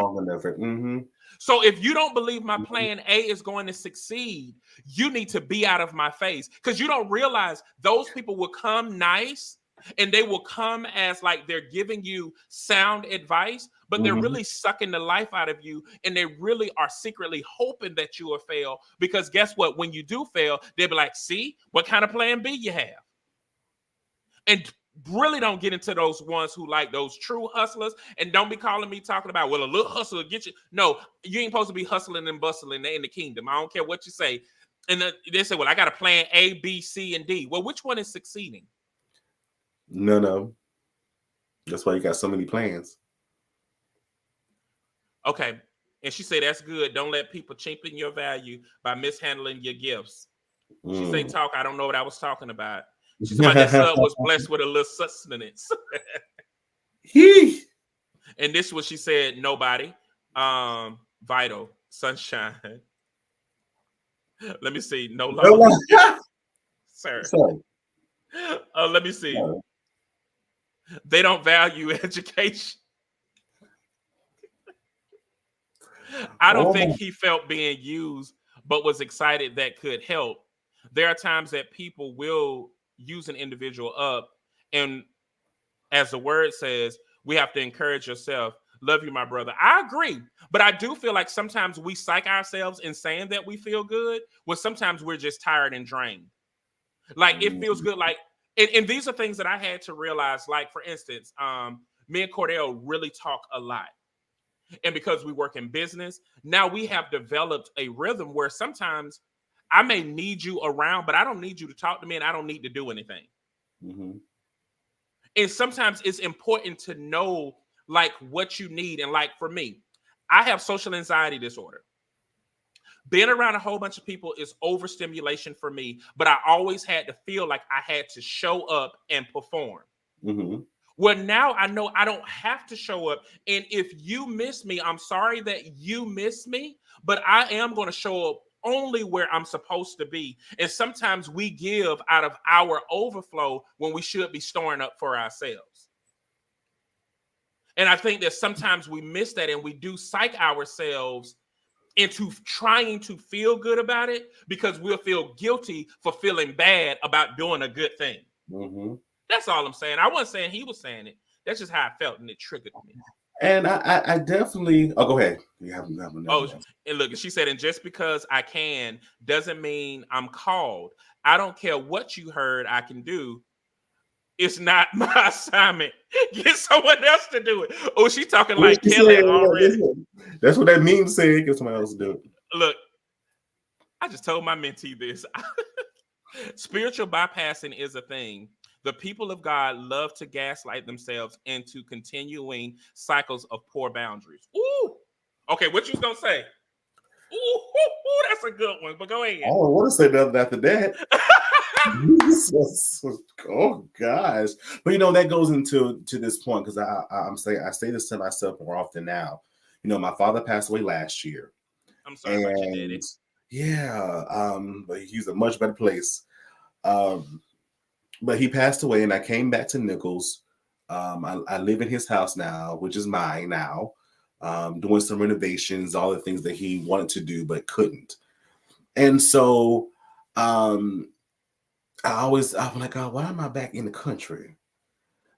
So if you don't believe my plan A is going to succeed, you need to be out of my face because you don't realize those people will come nice And they will come as like they're giving you sound advice, but they're Mhm. really sucking the life out of you. And they really are secretly hoping that you will fail. Because guess what? When you do fail, they'll be like, see, what kind of plan B you have? And really don't get into those ones who like those true hustlers. And don't be calling me talking about, well, a little hustler get you. No, you ain't supposed to be hustling and bustling in the kingdom. I don't care what you say. And they say, well, I got a plan A, B, C, and D. Well, which one is succeeding? None of 'em. That's why you got so many plans. Okay. And she said, that's good. Don't let people cheapen your value by mishandling your gifts. She say, Mm. talk. I don't know what I was talking about. She's about that sub was blessed with a little sustenance. He. And this was she said, nobody. Vital, sunshine. Let me see. No No longer. one. Sir. So, Let me see. no. They don't value education. I don't think Oh, he felt being used, but was excited that could help. There are times that people will use an individual up. And as the word says, we have to encourage yourself. Love you, my brother. I agree. But I do feel like sometimes we psych ourselves in saying that we feel good, when sometimes we're just tired and drained. Like it feels good. Like, and these are things that I had to realize. Like, for instance, me and Cordell really talk a lot. And because we work in business, now we have developed a rhythm where sometimes I may need you around, but I don't need you to talk to me and I don't need to do anything. mhm. And sometimes it's important to know like what you need. And like for me, I have social anxiety disorder. Being around a whole bunch of people is overstimulation for me, but I always had to feel like I had to show up and perform. Mhm. Well, now I know I don't have to show up. And if you miss me, I'm sorry that you miss me, but I am going to show up only where I'm supposed to be. And sometimes we give out of our overflow when we should be storing up for ourselves. And I think that sometimes we miss that and we do psych ourselves into trying to feel good about it because we'll feel guilty for feeling bad about doing a good thing. Mhm. That's all I'm saying. I wasn't saying he was saying it. That's just how I felt, and it triggered me. And I definitely. Oh, go ahead. You have another Oh, one. and look, she said, and just because I can doesn't mean I'm called. I don't care what you heard I can do. It's not my assignment. Get someone else to do it. Oh, she talking What like she Kelly said? already. That's what that meme said. Get somebody else to do it. Look, I just told my mentee this. Spiritual bypassing is a thing. The people of God love to gaslight themselves into continuing cycles of poor boundaries. Ooh. Okay, what you was gonna say? Ooh, that's a good one. But go I ahead. don't want to say nothing after that. Jesus. Oh gosh. But that goes to this point because I say this to myself more often now. My father passed away last year. I'm sorry about your And daddy. yeah, but he's a much better place. Um, but he passed away, and I came back to Nichols. I live in his house now, which is mine now. Doing some renovations, all the things that he wanted to do but couldn't. And so I'm like, oh, why am I back in the country?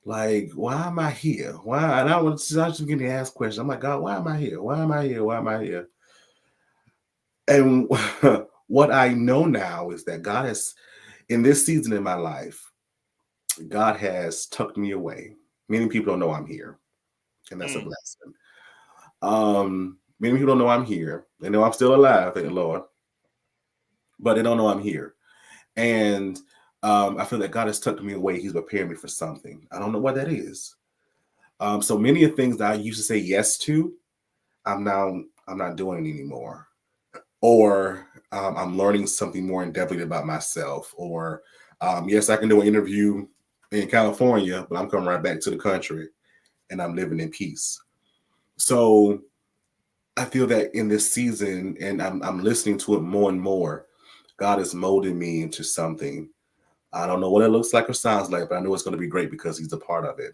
Like, why am I here? Why? And I was just getting to ask questions. I'm like, God, why am I here? Why am I here? Why am I here? And what I know now is that God has, in this season in my life, God has tucked me away. Many people don't know I'm here, and that's a Mm. blessing. Many people don't know I'm here. They know I'm still alive, thank the Lord, but they don't know I'm here. And I feel that God has tucked me away. He's preparing me for something. I don't know what that is. So many of the things that I used to say yes to, I'm not doing it anymore. Or I'm learning something more in depth about myself. Or yes, I can do an interview in California, but I'm coming right back to the country and I'm living in peace. So I feel that in this season, and I'm listening to it more and more, God is molding me into something. I don't know what it looks like or sounds like, but I know it's going to be great because He's a part of it.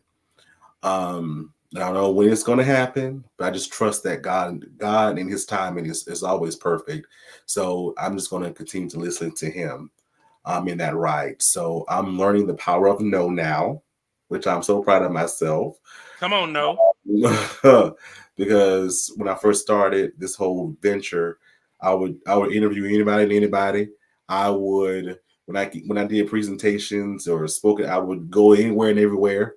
I don't know when it's going to happen, but I just trust that God in His timing is always perfect. So I'm just going to continue to listen to Him in that ride. So I'm learning the power of no now. which I'm so proud of myself. Come on, no. Because when I first started this whole venture, I would interview anybody and anybody. I would when I did presentations or spoken, I would go anywhere and everywhere.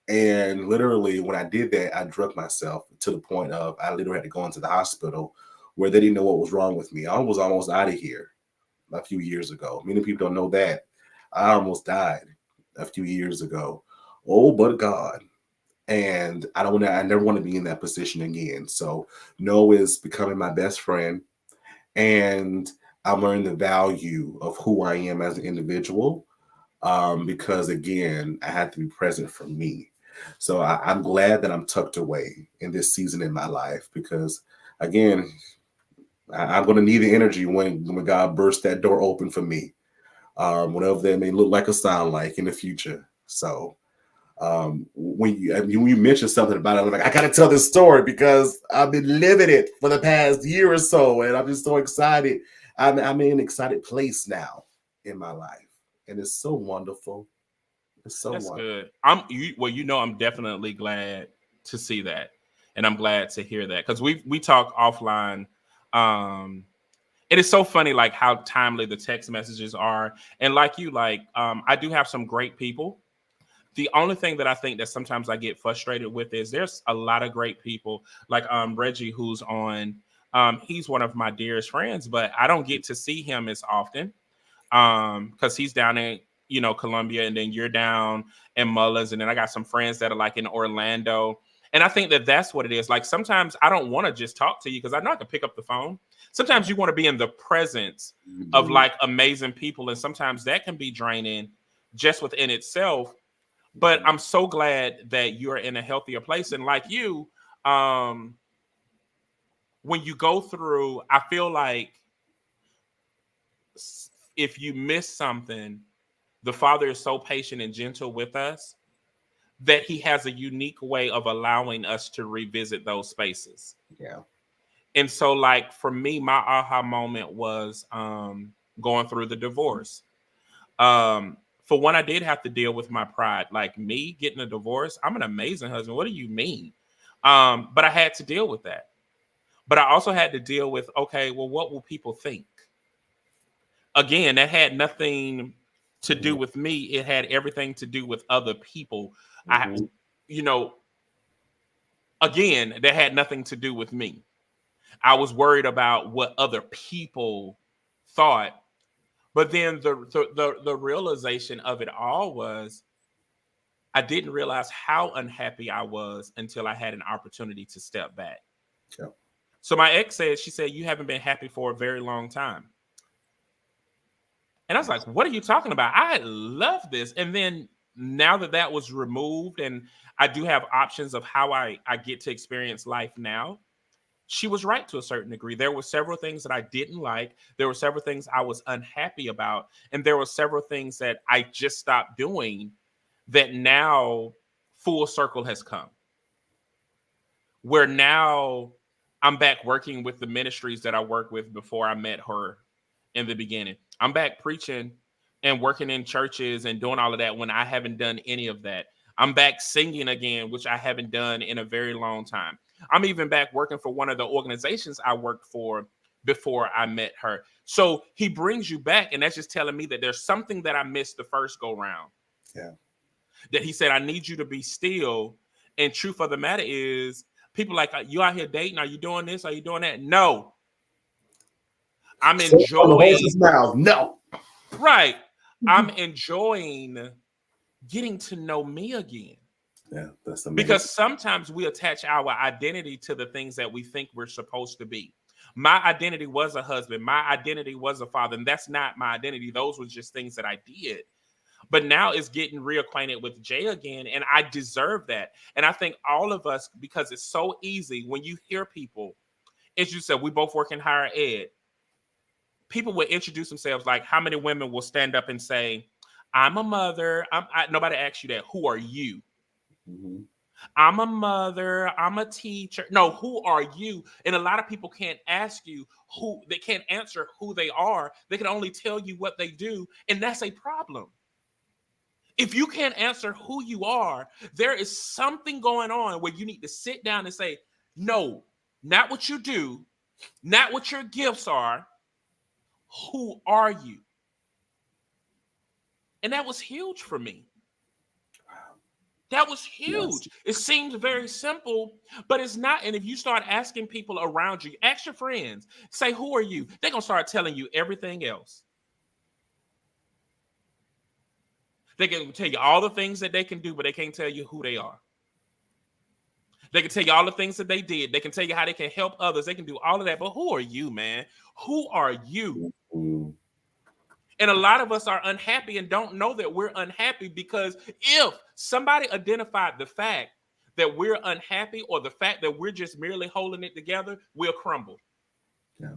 And literally, when I did that, I drugged myself to the point of I literally had to go into the hospital where they didn't know what was wrong with me. I was almost out of here a few years ago. Many people don't know that. I almost died a few years ago. Oh, but God. And I never want to be in that position again. So No is becoming my best friend. And I'm learning the value of who I am as an individual. Because again, I have to be present for me. So I'm glad that I'm tucked away in this season in my life because again, I'm going to need the energy when God bursts that door open for me, whatever that may look like or sound like in the future. So when you mentioned something about it, I'm like, I gotta tell this story because I've been living it for the past year or so, and I'm just so excited. I'm in an excited place now in my life, and it's so wonderful. It's so That's wonderful. good. Well, I'm definitely glad to see that, and I'm glad to hear that because we talk offline. Um, it is so funny, like how timely the text messages are, and like I do have some great people. The only thing that I think that sometimes I get frustrated with is there's a lot of great people, like Reggie, who's on. He's one of my dearest friends, but I don't get to see him as often because he's down in Columbia, and then you're down in Mullins, and then I got some friends that are like in Orlando, and I think that that's what it is. Like sometimes I don't want to just talk to you because I know I can pick up the phone. Sometimes you want to be in the presence of Mhm. like amazing people, and sometimes that can be draining just within itself. But I'm so glad that you're in a healthier place, and like you, um, when you go through, I feel like if you miss something, the Father is so patient and gentle with us that He has a unique way of allowing us to revisit those spaces. Yeah. And so, like for me, my aha moment was going through the divorce. For one, I did have to deal with my pride. Like me getting a divorce, I'm an amazing husband. What do you mean? But I had to deal with that. But I also had to deal with, okay, well, what will people think? Again, that had nothing to do Mhm. with me. It had everything to do with other people. I, Mhm. you know, again, that had nothing to do with me. I was worried about what other people thought. But then the realization of it all was I didn't realize how unhappy I was until I had an opportunity to step back. Yeah. So my ex said, she said, you haven't been happy for a very long time. And I was like, what are you talking about? I love this. And then now that that was removed and I do have options of how I get to experience life now, she was right to a certain degree. There were several things that I didn't like. There were several things I was unhappy about. And there were several things that I just stopped doing that now full circle has come. Where now I'm back working with the ministries that I worked with before I met her in the beginning. I'm back preaching and working in churches and doing all of that when I haven't done any of that. I'm back singing again, which I haven't done in a very long time. I'm even back working for one of the organizations I worked for before I met her. So he brings you back, and that's just telling me that there's something that I missed the first go round. Yeah. That he said, I need you to be still. And truth of the matter is, people like, you out here dating? Are you doing this? Are you doing that? No, I'm So from the enjoying, horse's mouth. No. right. I'm enjoying getting to know me again. Yeah, that's Because amazing. sometimes we attach our identity to the things that we think we're supposed to be. My identity was a husband. My identity was a father. And that's not my identity. Those were just things that I did. But now it's getting reacquainted with Jay again, and I deserve that. And I think all of us, because it's so easy when you hear people, as you said, we both work in higher ed. People will introduce themselves like how many women will stand up and say, I'm a mother. Nobody asks you that. Who are you? Mhm. I'm a mother. I'm a teacher. No, who are you? And a lot of people can't ask you who, they can't answer who they are. They can only tell you what they do. And that's a problem. If you can't answer who you are, there is something going on where you need to sit down and say, no, not what you do, not what your gifts are. Who are you? And that was huge for me. That was Yes. huge. It seems very simple, but it's not. And if you start asking people around you, ask your friends, say, who are you? They're going to start telling you everything else. They can tell you all the things that they can do, but they can't tell you who they are. They can tell you all the things that they did. They can tell you how they can help others. They can do all of that. But who are you, man? Who are you? Mm-hmm. And a lot of us are unhappy and don't know that we're unhappy, because if somebody identified the fact that we're unhappy or the fact that we're just merely holding it together, we'll crumble. Yeah.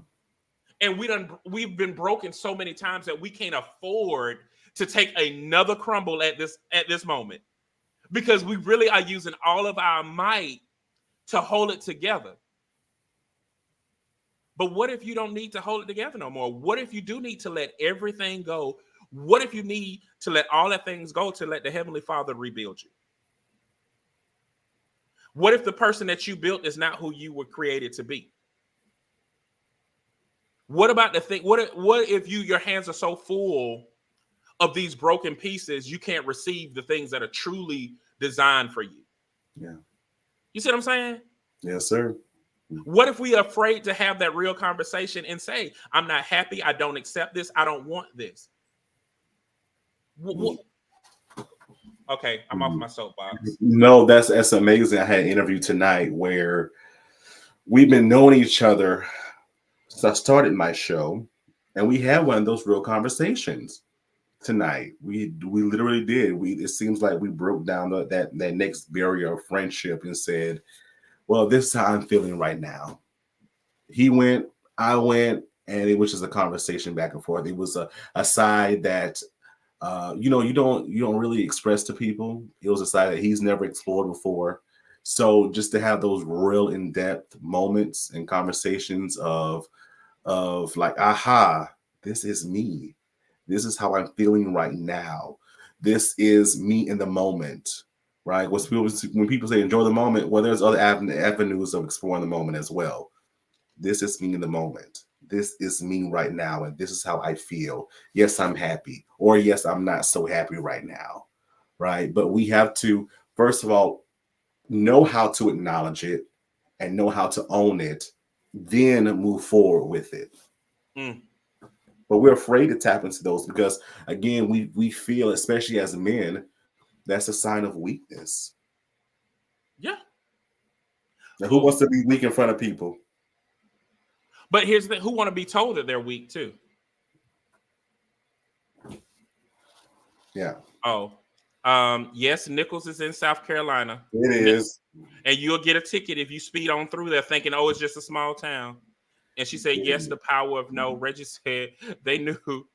And we've been broken so many times that we can't afford to take another crumble at this moment, because we really are using all of our might to hold it together. But what if you don't need to hold it together no more? What if you do need to let everything go? What if you need to let all that things go to let the Heavenly Father rebuild you? What if the person that you built is not who you were created to be? What about the thing? What if your hands are so full of these broken pieces, you can't receive the things that are truly designed for you? Yeah. You see what I'm saying? Yes, sir. What if we are afraid to have that real conversation and say, I'm not happy, I don't accept this, I don't want this? Okay, I'm off my soapbox. No, that's amazing. I had an interview tonight where we've been knowing each other since I started my show, and we had one of those real conversations tonight. We literally did. It seems like we broke down that next barrier of friendship and said, well, this is how I'm feeling right now. He went, I went, and it was just a conversation back and forth. It was a side that you don't really express to people. It was a side that he's never explored before. So just to have those real in-depth moments and conversations of like, aha, this is me. This is how I'm feeling right now. This is me in the moment, right? When people say enjoy the moment, well, there's other avenues of exploring the moment as well. This is me in the moment. This is me right now, and this is how I feel. Yes, I'm happy, or yes, I'm not so happy right now, right? But we have to, first of all, know how to acknowledge it and know how to own it, then move forward with it. Mm. But we're afraid to tap into those because, again, we feel, especially as men, that's a sign of weakness. Yeah. Now, who wants to be weak in front of people? But here's the who want to be told that they're weak too. Yeah. Oh, yes, Nichols is in South Carolina. It is. And you'll get a ticket if you speed on through there thinking, oh, it's just a small town. And she said, yes, the power of no. Reggie said they knew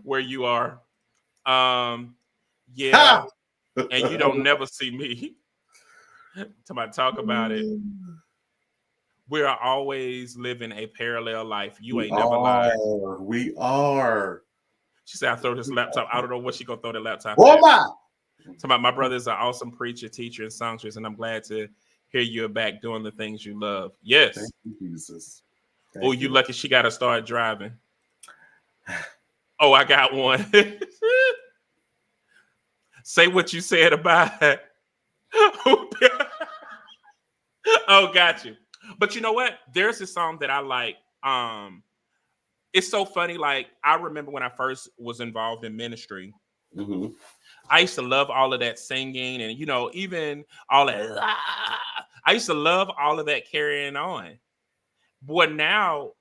where you are. Yeah. And you don't never see me. Talk about it. We are always living a parallel life. You ain't never lied. We are. She said, I throw this laptop. I don't know what she gonna throw the laptop Oh at. my! My brother is an awesome preacher, teacher, and songstress, and I'm glad to hear you're back doing the things you love. Yes. Thank you, Jesus. Oh, you lucky she got to start driving. Oh, I got one. Say what you said about it. Oh, got you. But you know what? There's this song that I like. It's so funny. Like, I remember when I first was involved in ministry, I used to love all of that singing and, even all that. I used to love all of that carrying on. But now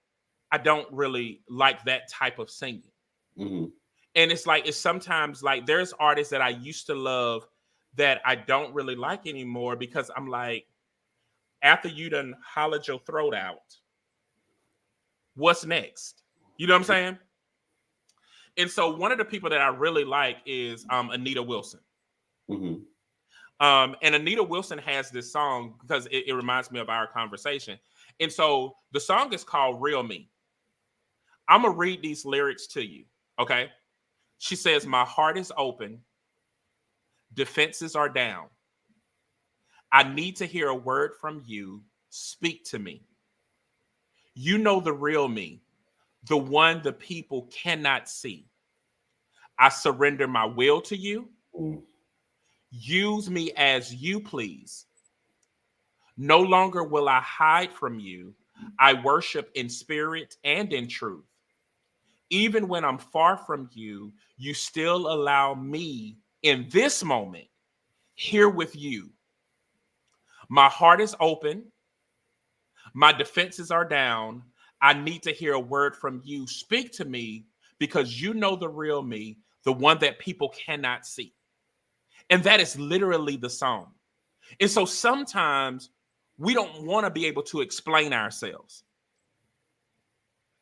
I don't really like that type of singing. And it's sometimes like there's artists that I used to love that I don't really like anymore because I'm like, after you done hollered your throat out, what's next? You know what I'm saying? And so one of the people that I really like is Anita Wilson. And Anita Wilson has this song because it reminds me of our conversation. And so the song is called Real Me. I'm going to read these lyrics to you, okay? She says, my heart is open. Defenses are down. I need to hear a word from you. Speak to me. You know the real me, the one the people cannot see. I surrender my will to you. Use me as you please. No longer will I hide from you. I worship in spirit and in truth. Even when I'm far from you, you still allow me in this moment here with you. My heart is open. My defenses are down. I need to hear a word from you. Speak to me because you know the real me, the one that people cannot see. And that is literally the song. And so sometimes we don't want to be able to explain ourselves.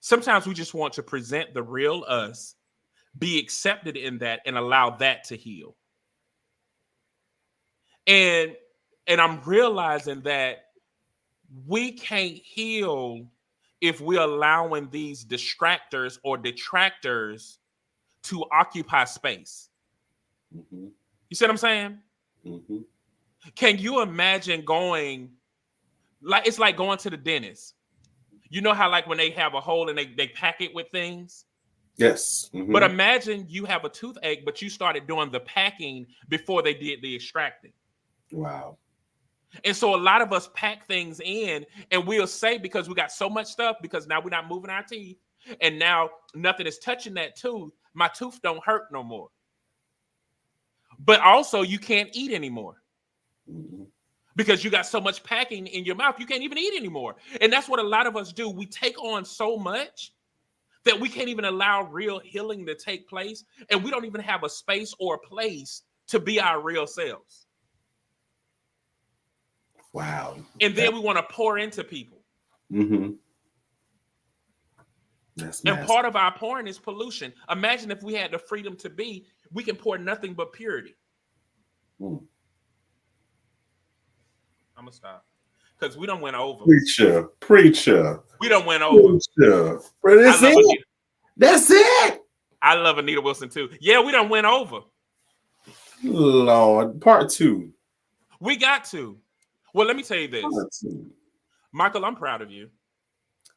Sometimes we just want to present the real us, be accepted in that, and allow that to heal. And I'm realizing that we can't heal if we're allowing these distractors or detractors to occupy space. Mm-hmm. You see what I'm saying? Mm-hmm. Can you imagine going, like, it's like going to the dentist. You know how like when they have a hole and they pack it with things? Yes. Mm-hmm. But imagine you have a toothache, but you started doing the packing before they did the extracting. Wow. And so a lot of us pack things in and we'll say because we got so much stuff because now we're not moving our teeth and now nothing is touching that tooth. My tooth don't hurt no more. But also you can't eat anymore. Mm-hmm. Because you got so much packing in your mouth, you can't even eat anymore. And that's what a lot of us do. We take on so much that we can't even allow real healing to take place. And we don't even have a space or a place to be our real selves. Wow. And then we want to pour into people. Mm-hmm. That's and massive. part of our pouring is pollution. Imagine if we had the freedom to be, we can pour nothing but purity. Mm. I'm going to stop. Because we done went over. Preacher. We done went over. Preacher. That's it. That's it. I love Anita Wilson too. Yeah, we done went over. Lord. Part 2. We got to. Well, let me tell you this. Michael, I'm proud of you.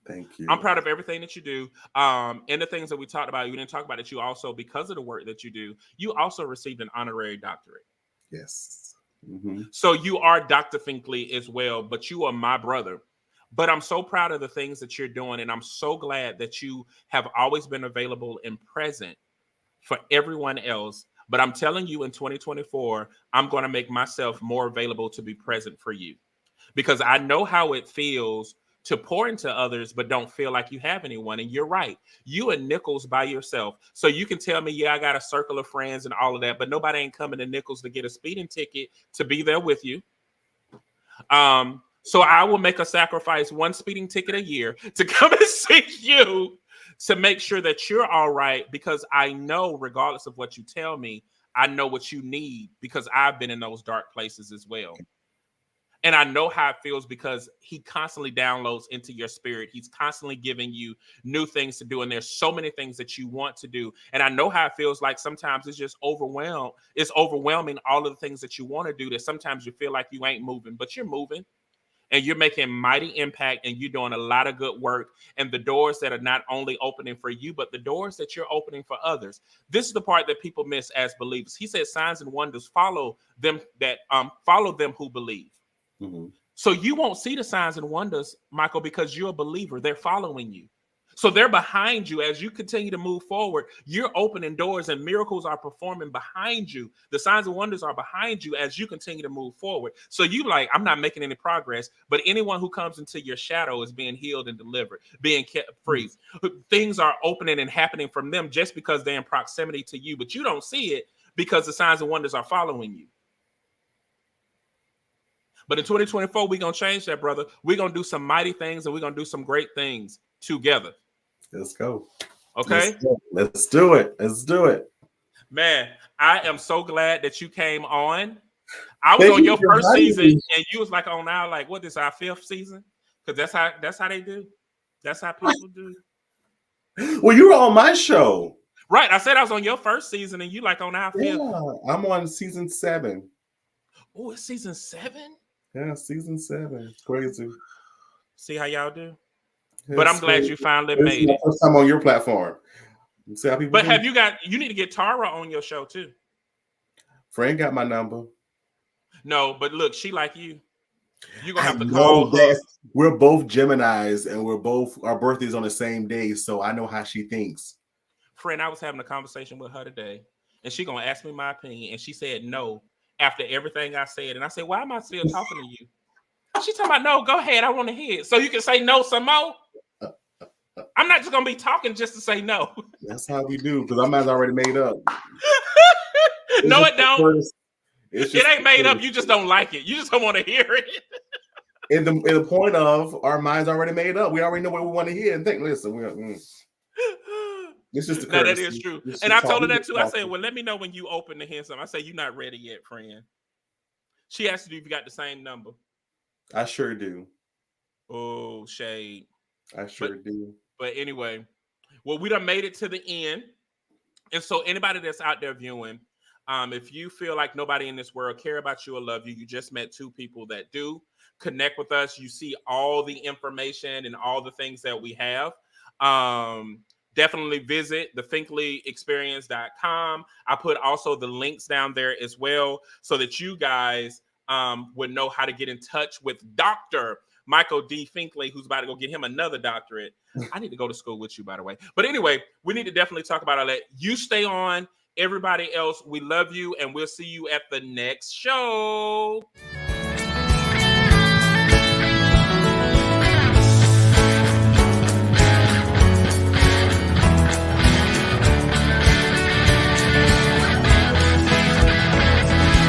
Thank you. I'm proud of everything that you do. And the things that we talked about, you didn't talk about it. You also, because of the work that you do, you also received an honorary doctorate. Yes. Mm-hmm. So you are Dr. Finkley as well, but you are my brother. But I'm so proud of the things that you're doing. And I'm so glad that you have always been available and present for everyone else. But I'm telling you in 2024, I'm going to make myself more available to be present for you. Because I know how it feels to pour into others, but don't feel like you have anyone. And you're right. You and Nichols by yourself. So you can tell me, yeah, I got a circle of friends and all of that, but nobody ain't coming to Nichols to get a speeding ticket to be there with you. So I will make a sacrifice, one speeding ticket a year to come and see you to make sure that you're all right, because I know regardless of what you tell me, I know what you need because I've been in those dark places as well. And I know how it feels because he constantly downloads into your spirit. He's constantly giving you new things to do. And there's so many things that you want to do. And I know how it feels like sometimes it's just overwhelmed. It's overwhelming all of the things that you want to do that sometimes you feel like you ain't moving, but you're moving. And you're making mighty impact and you're doing a lot of good work. And the doors that are not only opening for you, but the doors that you're opening for others. This is the part that people miss as believers. He says signs and wonders follow them who believe. Mm-hmm. So you won't see the signs and wonders, Michael, because you're a believer. They're following you. So they're behind you as you continue to move forward. You're opening doors and miracles are performing behind you. The signs and wonders are behind you as you continue to move forward. So you like, I'm not making any progress, but anyone who comes into your shadow is being healed and delivered, being kept free. Mm-hmm. Things are opening and happening from them just because they're in proximity to you, but you don't see it because the signs and wonders are following you. But in 2024, we're going to change that, brother. We're going to do some mighty things and we're going to do some great things together. Let's go. Okay? Let's do it. Let's do it. Man, I am so glad that you came on. I was on your first season and you was like on our, like, what is our 5th season? Because that's how they do. That's how people do. Well, you were on my show. Right. I said I was on your first season and you like on our Yeah, fifth. I'm on season 7. Oh, it's season 7? Yeah, season 7. It's crazy. See how y'all do? But I'm It's glad crazy. you finally This is made my it. first time on your platform. You see how people But do? you need to get Tara on your show too. Fran got my number. No, but look, she like you. You're gonna I have to call know her. that we're both Geminis and our birthdays on the same day, so I know how she thinks. Friend, I was having a conversation with her today, and she gonna ask me my opinion, and she said no after everything I said. And I said, why am I still talking to you? She talking about no, go ahead, I want to hear it. So you can say no some more. I'm not just gonna be talking just to say no. That's how we do, because our mind's already made up. No, it don't. It It ain't made up. You just don't like it. You just don't want to hear it. in the point of our minds already made up. We already know what we want to hear and think. Listen, it's just the Now that courtesy. is true. It's And just I told her we that just too. I said, talking. well, let me know when you open to hear something. I say, you're not ready yet, friend. She asked you if you got the same number. I sure do. Oh, shade. I sure do. But anyway, well, we done made it to the end. And so anybody that's out there viewing, if you feel like nobody in this world care about you or love you, you just met 2 people that do. Connect with us. You see all the information and all the things that we have. Definitely visit the FinkleyExperience.com. I put also the links down there as well so that you guys would know how to get in touch with Dr. Michael D. Finkley, who's about to go get him another doctorate. I need to go to school with you, by the way. But anyway, we need to definitely talk about all that. You stay on. Everybody else, we love you, and we'll see you at the next show.